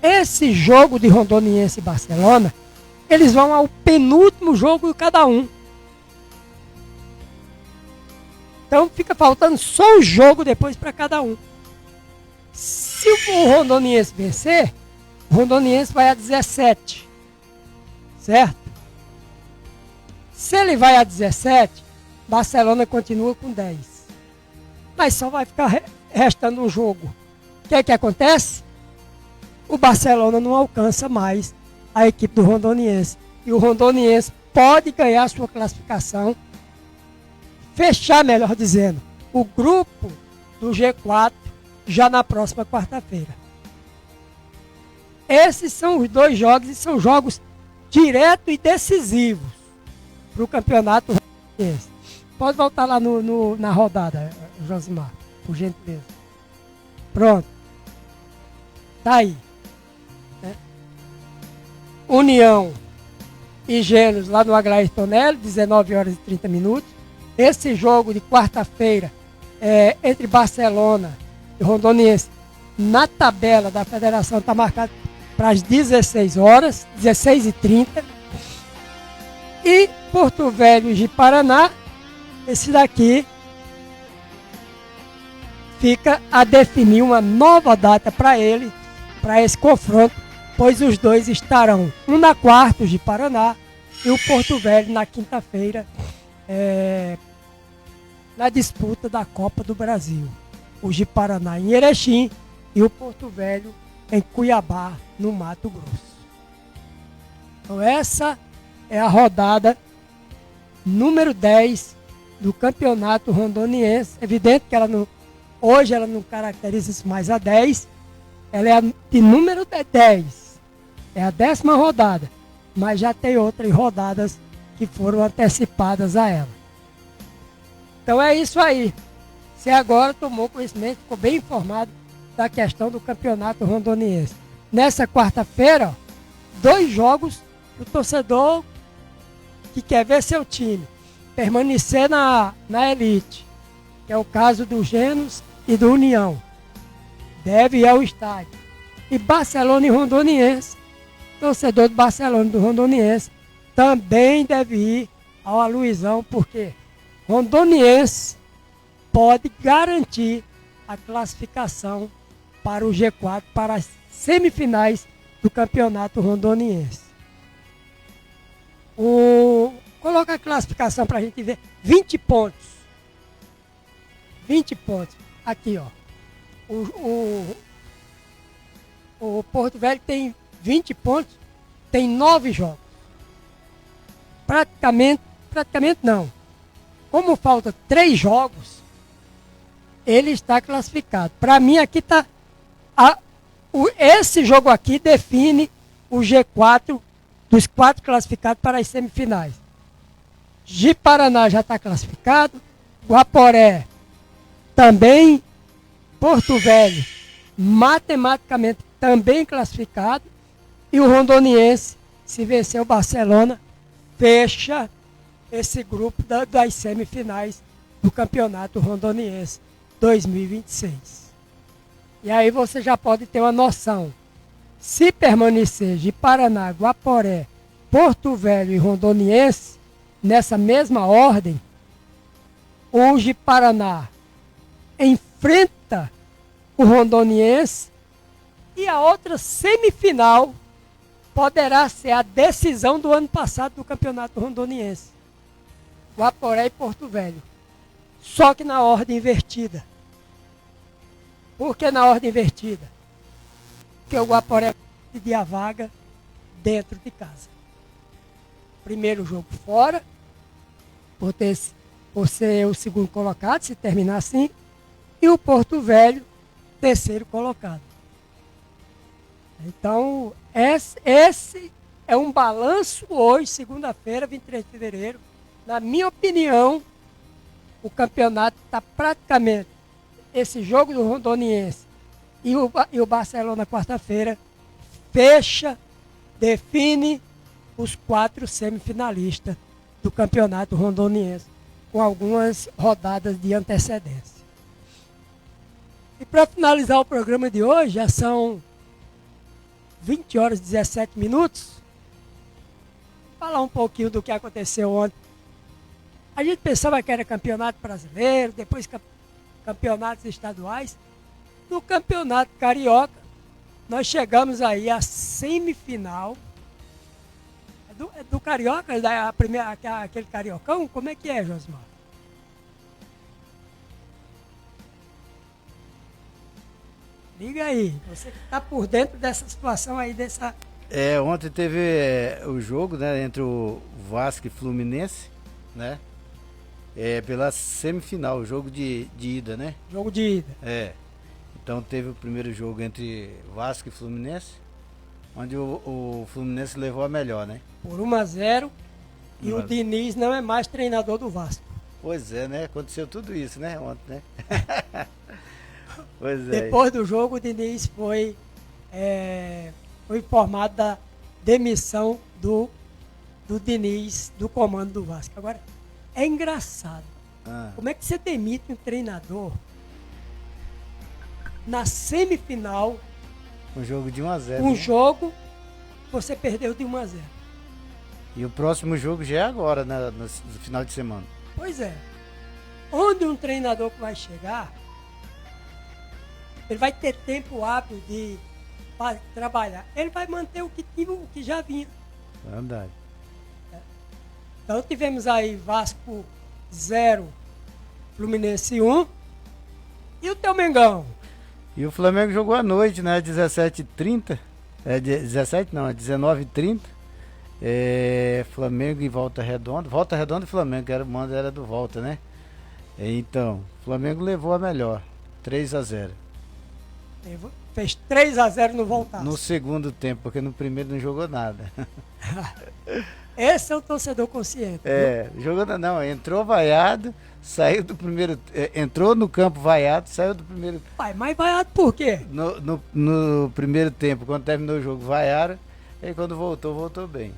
Esse jogo de Rondoniense e Barcelona, eles vão ao penúltimo jogo de cada um. Então fica faltando só um jogo depois para cada um. Se o Rondoniense vencer, o Rondoniense vai a 17. Certo? Se ele vai a 17, Barcelona continua com 10. Mas só vai ficar restando um jogo. O que é que acontece? O Barcelona não alcança mais a equipe do Rondoniense. E o Rondoniense pode ganhar sua classificação, fechar, melhor dizendo, o grupo do G4 já na próxima quarta-feira. Esses são os 2 jogos e são jogos diretos e decisivos para o campeonato Rondoniense. Pode voltar lá na rodada, Josimar, por gentileza. Pronto. Tá aí. União e Gêneros lá no Aglaé Tonelli, 19 horas e 30 minutos. Esse jogo de quarta-feira entre Barcelona e Rondoniense na tabela da federação está marcado para as 16 horas, 16h30. E Porto Velho e Paraná, esse daqui fica a definir uma nova data para ele, para esse confronto, pois os dois estarão, um na quarta, de Paraná, e o Porto Velho na quinta-feira, na disputa da Copa do Brasil. O de Paraná em Erechim e o Porto Velho em Cuiabá, no Mato Grosso. Então essa é a rodada número 10 do Campeonato Rondoniense. Evidente que hoje ela não caracteriza mais a 10, ela é a de número 10. É a 10ª rodada, mas já tem outras rodadas que foram antecipadas a ela. Então é isso aí. Você agora tomou conhecimento, ficou bem informado da questão do Campeonato Rondoniense. Nessa quarta-feira, 2 jogos o torcedor que quer ver seu time permanecer na elite, que é o caso do Gêneros e do União, deve ir ao estádio. E Barcelona e Rondoniense, torcedor do Barcelona e do Rondoniense, também deve ir ao Aluizão, porque Rondoniense pode garantir a classificação para o G4, para as semifinais do Campeonato Rondoniense. Coloca a classificação para a gente ver. 20 pontos. 20 pontos. Aqui, ó. O Porto Velho tem 20 pontos, tem 9 jogos. Praticamente não. Como falta 3 jogos, ele está classificado. Para mim, aqui está... Esse jogo aqui define o G4 dos 4 classificados para as semifinais. De Paraná já está classificado, Guaporé também, Porto Velho matematicamente também classificado, e o Rondoniense, se vencer o Barcelona, fecha esse grupo das semifinais do Campeonato Rondoniense 2026. E aí você já pode ter uma noção. Se permanecer de Paraná, Guaporé, Porto Velho e Rondoniense, nessa mesma ordem, o de Paraná enfrenta o Rondoniense e a outra semifinal poderá ser a decisão do ano passado do Campeonato Rondoniense. Guaporé e Porto Velho. Só que na ordem invertida. Por que na ordem invertida? Porque o Guaporé pedir a vaga dentro de casa. Primeiro jogo fora, por ser o segundo colocado, se terminar assim, e o Porto Velho, terceiro colocado. Então, esse é um balanço hoje, segunda-feira, 23 de fevereiro. Na minha opinião, o campeonato está praticamente, esse jogo do Rondoniense e o Barcelona quarta-feira, fecha define os 4 semifinalistas do campeonato rondoniense, com algumas rodadas de antecedência. E para finalizar o programa de hoje, já são 20 horas e 17 minutos. Vou falar um pouquinho do que aconteceu ontem. A gente pensava que era campeonato brasileiro, depois campeonatos estaduais. No campeonato carioca, nós chegamos aí à semifinal. É do carioca, aquele cariocão? Como é que é, Josmar? Liga aí, você que está por dentro dessa situação aí, dessa... Ontem teve o jogo, né, entre o Vasco e Fluminense, né? Pela semifinal, o jogo de ida, né? Jogo de ida. Então teve o primeiro jogo entre Vasco e Fluminense, onde o Fluminense levou a melhor, né? Por 1-0, e o Diniz não é mais treinador do Vasco. Pois é, né? Aconteceu tudo isso, né, ontem, né? Pois é. Depois do jogo, o Diniz foi informado da demissão do Diniz, do comando do Vasco. Agora, é engraçado. Como é que você demite um treinador na semifinal? Um jogo de 1-0. Um jogo, você perdeu de 1-0. E o próximo jogo já é agora, no final de semana. Pois é. Onde um treinador que vai chegar, ele vai ter tempo hábil de trabalhar. Ele vai manter o que já vinha. Verdade. Então tivemos aí Vasco 0, Fluminense 1. E o teu Mengão? E o Flamengo jogou à noite, né? 17h30. 19h30. Flamengo e Volta Redonda. Volta Redonda e Flamengo, que o mando era do Volta, né? Então, o Flamengo levou a melhor. 3-0. Fez 3-0 no Voltaço. No segundo tempo, porque no primeiro não jogou nada. Esse é o torcedor consciente. Jogou não, entrou vaiado, saiu do primeiro. Entrou no campo vaiado, saiu do primeiro. Pai, mas vaiado por quê? No primeiro tempo, quando terminou o jogo, vaiaram. E quando voltou bem.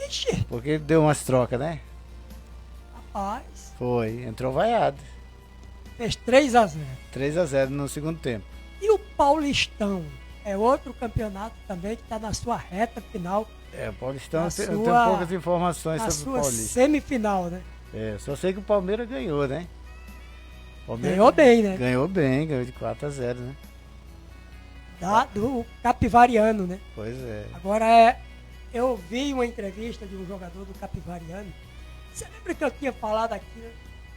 Ixi! Porque ele deu umas trocas, né? Rapaz. Foi, entrou vaiado. Fez 3-0. 3-0 no segundo tempo. E o Paulistão? É outro campeonato também que está na sua reta final. O Paulistão eu tenho poucas informações sobre o Paulista. Semifinal, né? Só sei que o Palmeiras ganhou, né? Ganhou bem, né? Ganhou bem, ganhou de 4-0, né? Do Capivariano, né? Pois é. Agora, eu vi uma entrevista de um jogador do Capivariano. Você lembra que eu tinha falado aqui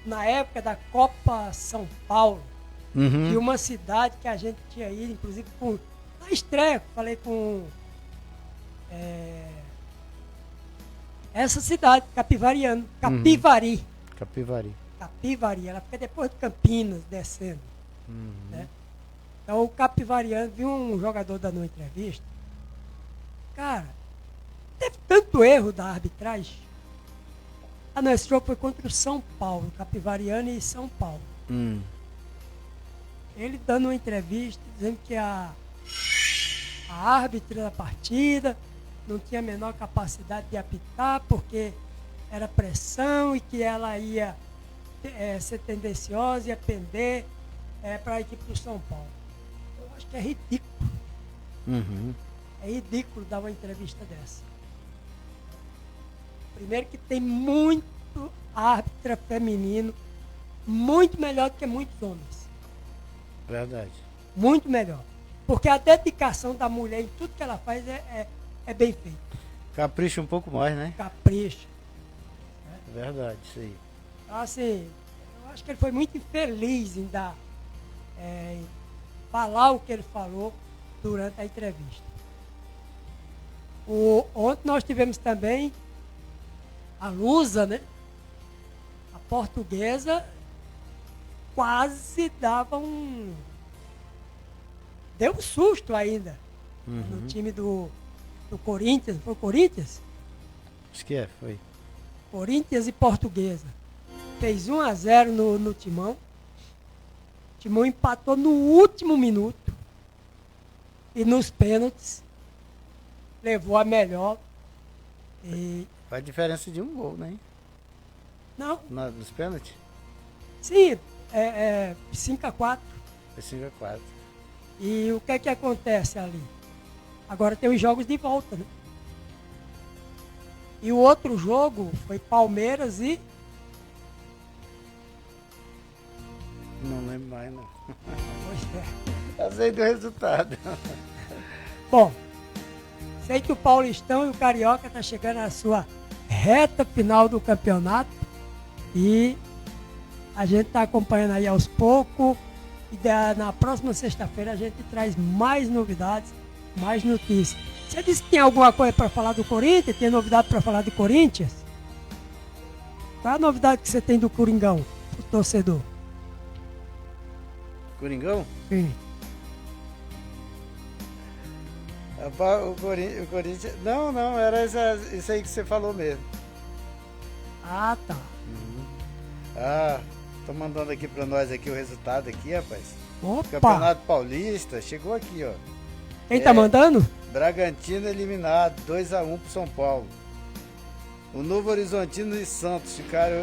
na época da Copa São Paulo? De uma cidade que a gente tinha ido, inclusive na estreia, falei com essa cidade, Capivariano, Capivari. Capivari, ela fica depois de Campinas, descendo. Né? Então o Capivariano, viu um jogador dando uma entrevista. Cara, teve tanto erro da arbitragem. Não, esse jogo foi contra o São Paulo, Capivariano e São Paulo. Ele dando uma entrevista, dizendo que a árbitra da partida não tinha a menor capacidade de apitar, porque era pressão e que ela ia ser tendenciosa, ia pender para a equipe do São Paulo. Eu acho que é ridículo. É ridículo dar uma entrevista dessa. Primeiro que tem muito árbitra feminino, muito melhor do que muitos homens. Verdade. Muito melhor. Porque a dedicação da mulher em tudo que ela faz é bem feito. Capricha um pouco mais, né? Capricha. Verdade, isso aí. Então, assim, eu acho que ele foi muito infeliz em falar o que ele falou durante a entrevista. Ontem nós tivemos também a Lusa, né? A Portuguesa quase dava deu um susto ainda no time do Corinthians. Foi o Corinthians? Acho que foi. Corinthians e Portuguesa. Fez 1-0 no Timão. O Timão empatou no último minuto. E nos pênaltis, levou a melhor. E... Faz diferença de um gol, né? Não. Nos pênaltis? Sim, 5-4. Foi 5-4. E o que é que acontece ali? Agora tem os jogos de volta, né? E o outro jogo foi Palmeiras e... Não lembro mais, não. Pois é. Eu sei do resultado. Bom, sei que o Paulistão e o Carioca estão chegando na sua reta final do campeonato e a gente está acompanhando aí aos poucos e na próxima sexta-feira a gente traz mais novidades, mais notícias. Você disse que tem alguma coisa para falar do Corinthians? Tem novidade para falar do Corinthians? Qual é a novidade que você tem do Coringão, do torcedor? Coringão? Sim. O Corinthians... Não, era isso aí que você falou mesmo. Ah, tá. Tô mandando aqui pra nós aqui o resultado aqui, rapaz. Opa! Campeonato Paulista, chegou aqui, ó. Quem tá mandando? Bragantino eliminado, 2-1 pro São Paulo. O Novo Horizontino e Santos ficaram...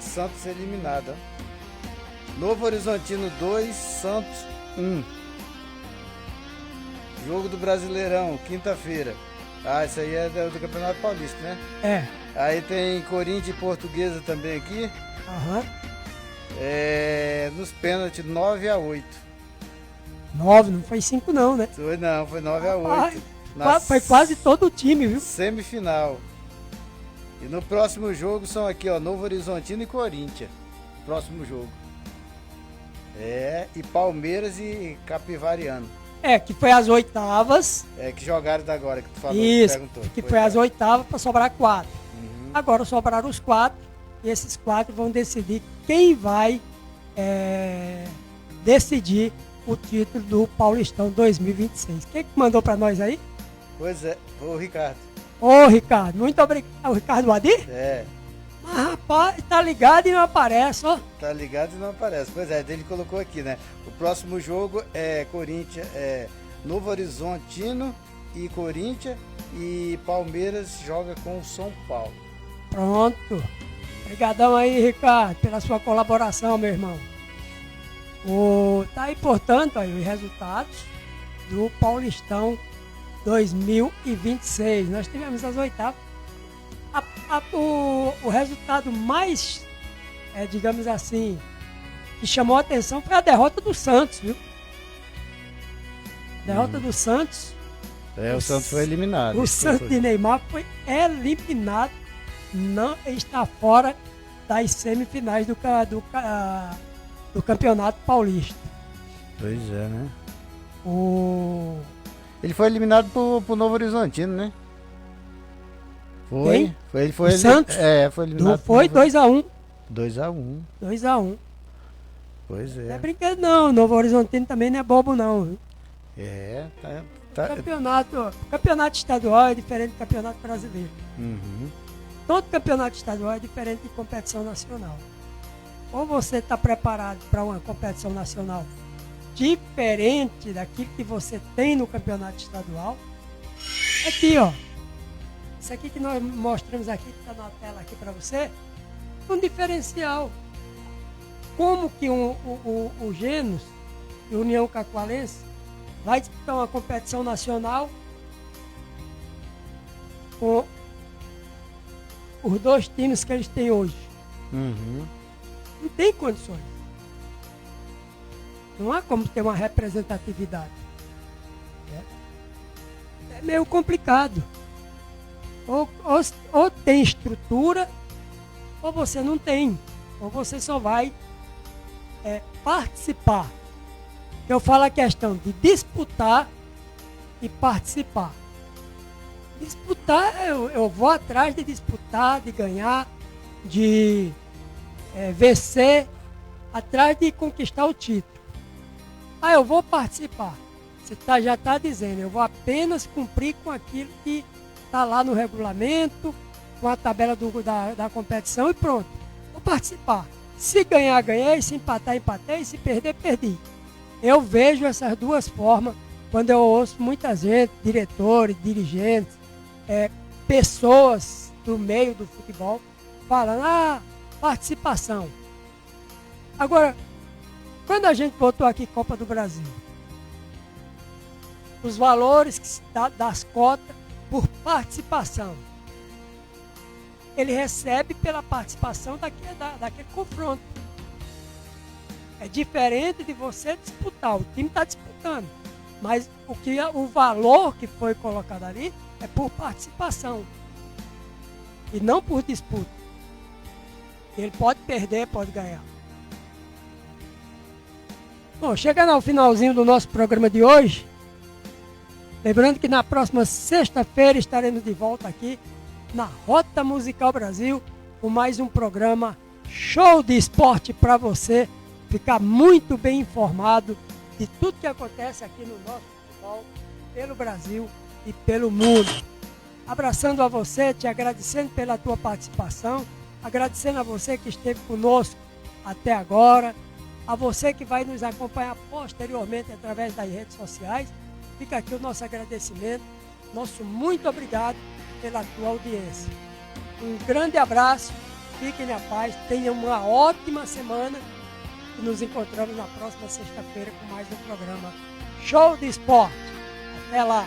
Santos eliminado, ó. Novo Horizontino 2, Santos 1. Jogo do Brasileirão, quinta-feira. Isso aí é do Campeonato Paulista, né? É. Aí tem Corinthians e Portuguesa também aqui. Aham. Nos pênaltis, 9-8. 9, não foi 5 não, né? Foi 9-8. Foi quase todo o time, viu? Semifinal. E no próximo jogo são aqui, ó, Novo Horizontino e Corinthians. Próximo jogo. E Palmeiras e Capivariano. Que foi as oitavas. Que jogaram agora, que tu falou. Isso, perguntou. que foi as oitavas para sobrar 4. Agora sobraram os 4 e esses 4 vão decidir quem vai decidir o título do Paulistão 2026. Quem que mandou para nós aí? Pois é, o Ricardo. Ô, Ricardo, muito obrigado. O Ricardo Adir? Mas, rapaz, tá ligado e não aparece, ó. Tá ligado e não aparece. Pois é, ele colocou aqui, né? O próximo jogo é Corinthians, Novo Horizontino e Corinthians, e Palmeiras joga com o São Paulo. Pronto. Obrigadão aí, Ricardo, pela sua colaboração, meu irmão. Tá aí, portanto, aí, os resultados do Paulistão 2026. Nós tivemos as oitavas. O resultado mais, digamos assim, que chamou a atenção foi a derrota do Santos, viu? Derrota do Santos. O Santos foi eliminado. O Santos de Neymar foi eliminado. Não está fora das semifinais do Campeonato Paulista. Pois é, né? Ele foi eliminado pro Novo Horizontino, né? Foi. Quem? Ele foi Santos? Foi eliminado. Não foi 2-1. 2-1. 2-1. Pois é. Não é brinquedo não, Novo Horizontino também não é bobo não. Viu? Campeonato estadual é diferente do campeonato brasileiro. Todo campeonato estadual é diferente de competição nacional. Ou você está preparado para uma competição nacional diferente daquilo que você tem no campeonato estadual. Aqui, ó. Isso aqui que nós mostramos aqui, que está na tela aqui para você, é um diferencial. Como que o Genos e União Cacoalense vai disputar uma competição nacional com os 2 times que eles têm hoje? Não tem condições. Não há como ter uma representatividade. É meio complicado. Ou tem estrutura, ou você não tem. Ou você só vai participar. Eu falo a questão de disputar e participar. Disputar, eu vou atrás de disputar, de ganhar, de vencer, atrás de conquistar o título. Eu vou participar. Você já está dizendo, eu vou apenas cumprir com aquilo que está lá no regulamento, com a tabela da competição e pronto. Vou participar. Se ganhar, ganhei. Se empatar, empatei. Se perder, perdi. Eu vejo essas duas formas quando eu ouço muita gente, diretores, dirigentes, pessoas do meio do futebol, falando, participação. Agora, quando a gente botou aqui Copa do Brasil, os valores das cotas por participação, ele recebe pela participação daquele confronto. É diferente de você disputar, o time está disputando, mas o valor que foi colocado ali é por participação e não por disputa. Ele pode perder, pode ganhar. Bom, chegando ao finalzinho do nosso programa de hoje, lembrando que na próxima sexta-feira estaremos de volta aqui na Rota Musical Brasil com mais um programa show de esporte para você ficar muito bem informado de tudo que acontece aqui no nosso futebol, pelo Brasil e pelo mundo. Abraçando a você, te agradecendo pela tua participação, agradecendo a você que esteve conosco até agora, a você que vai nos acompanhar posteriormente através das redes sociais. Fica aqui o nosso agradecimento, nosso muito obrigado pela tua audiência. Um grande abraço, fiquem na paz, tenham uma ótima semana e nos encontramos na próxima sexta-feira com mais um programa Show de Esporte. Até lá!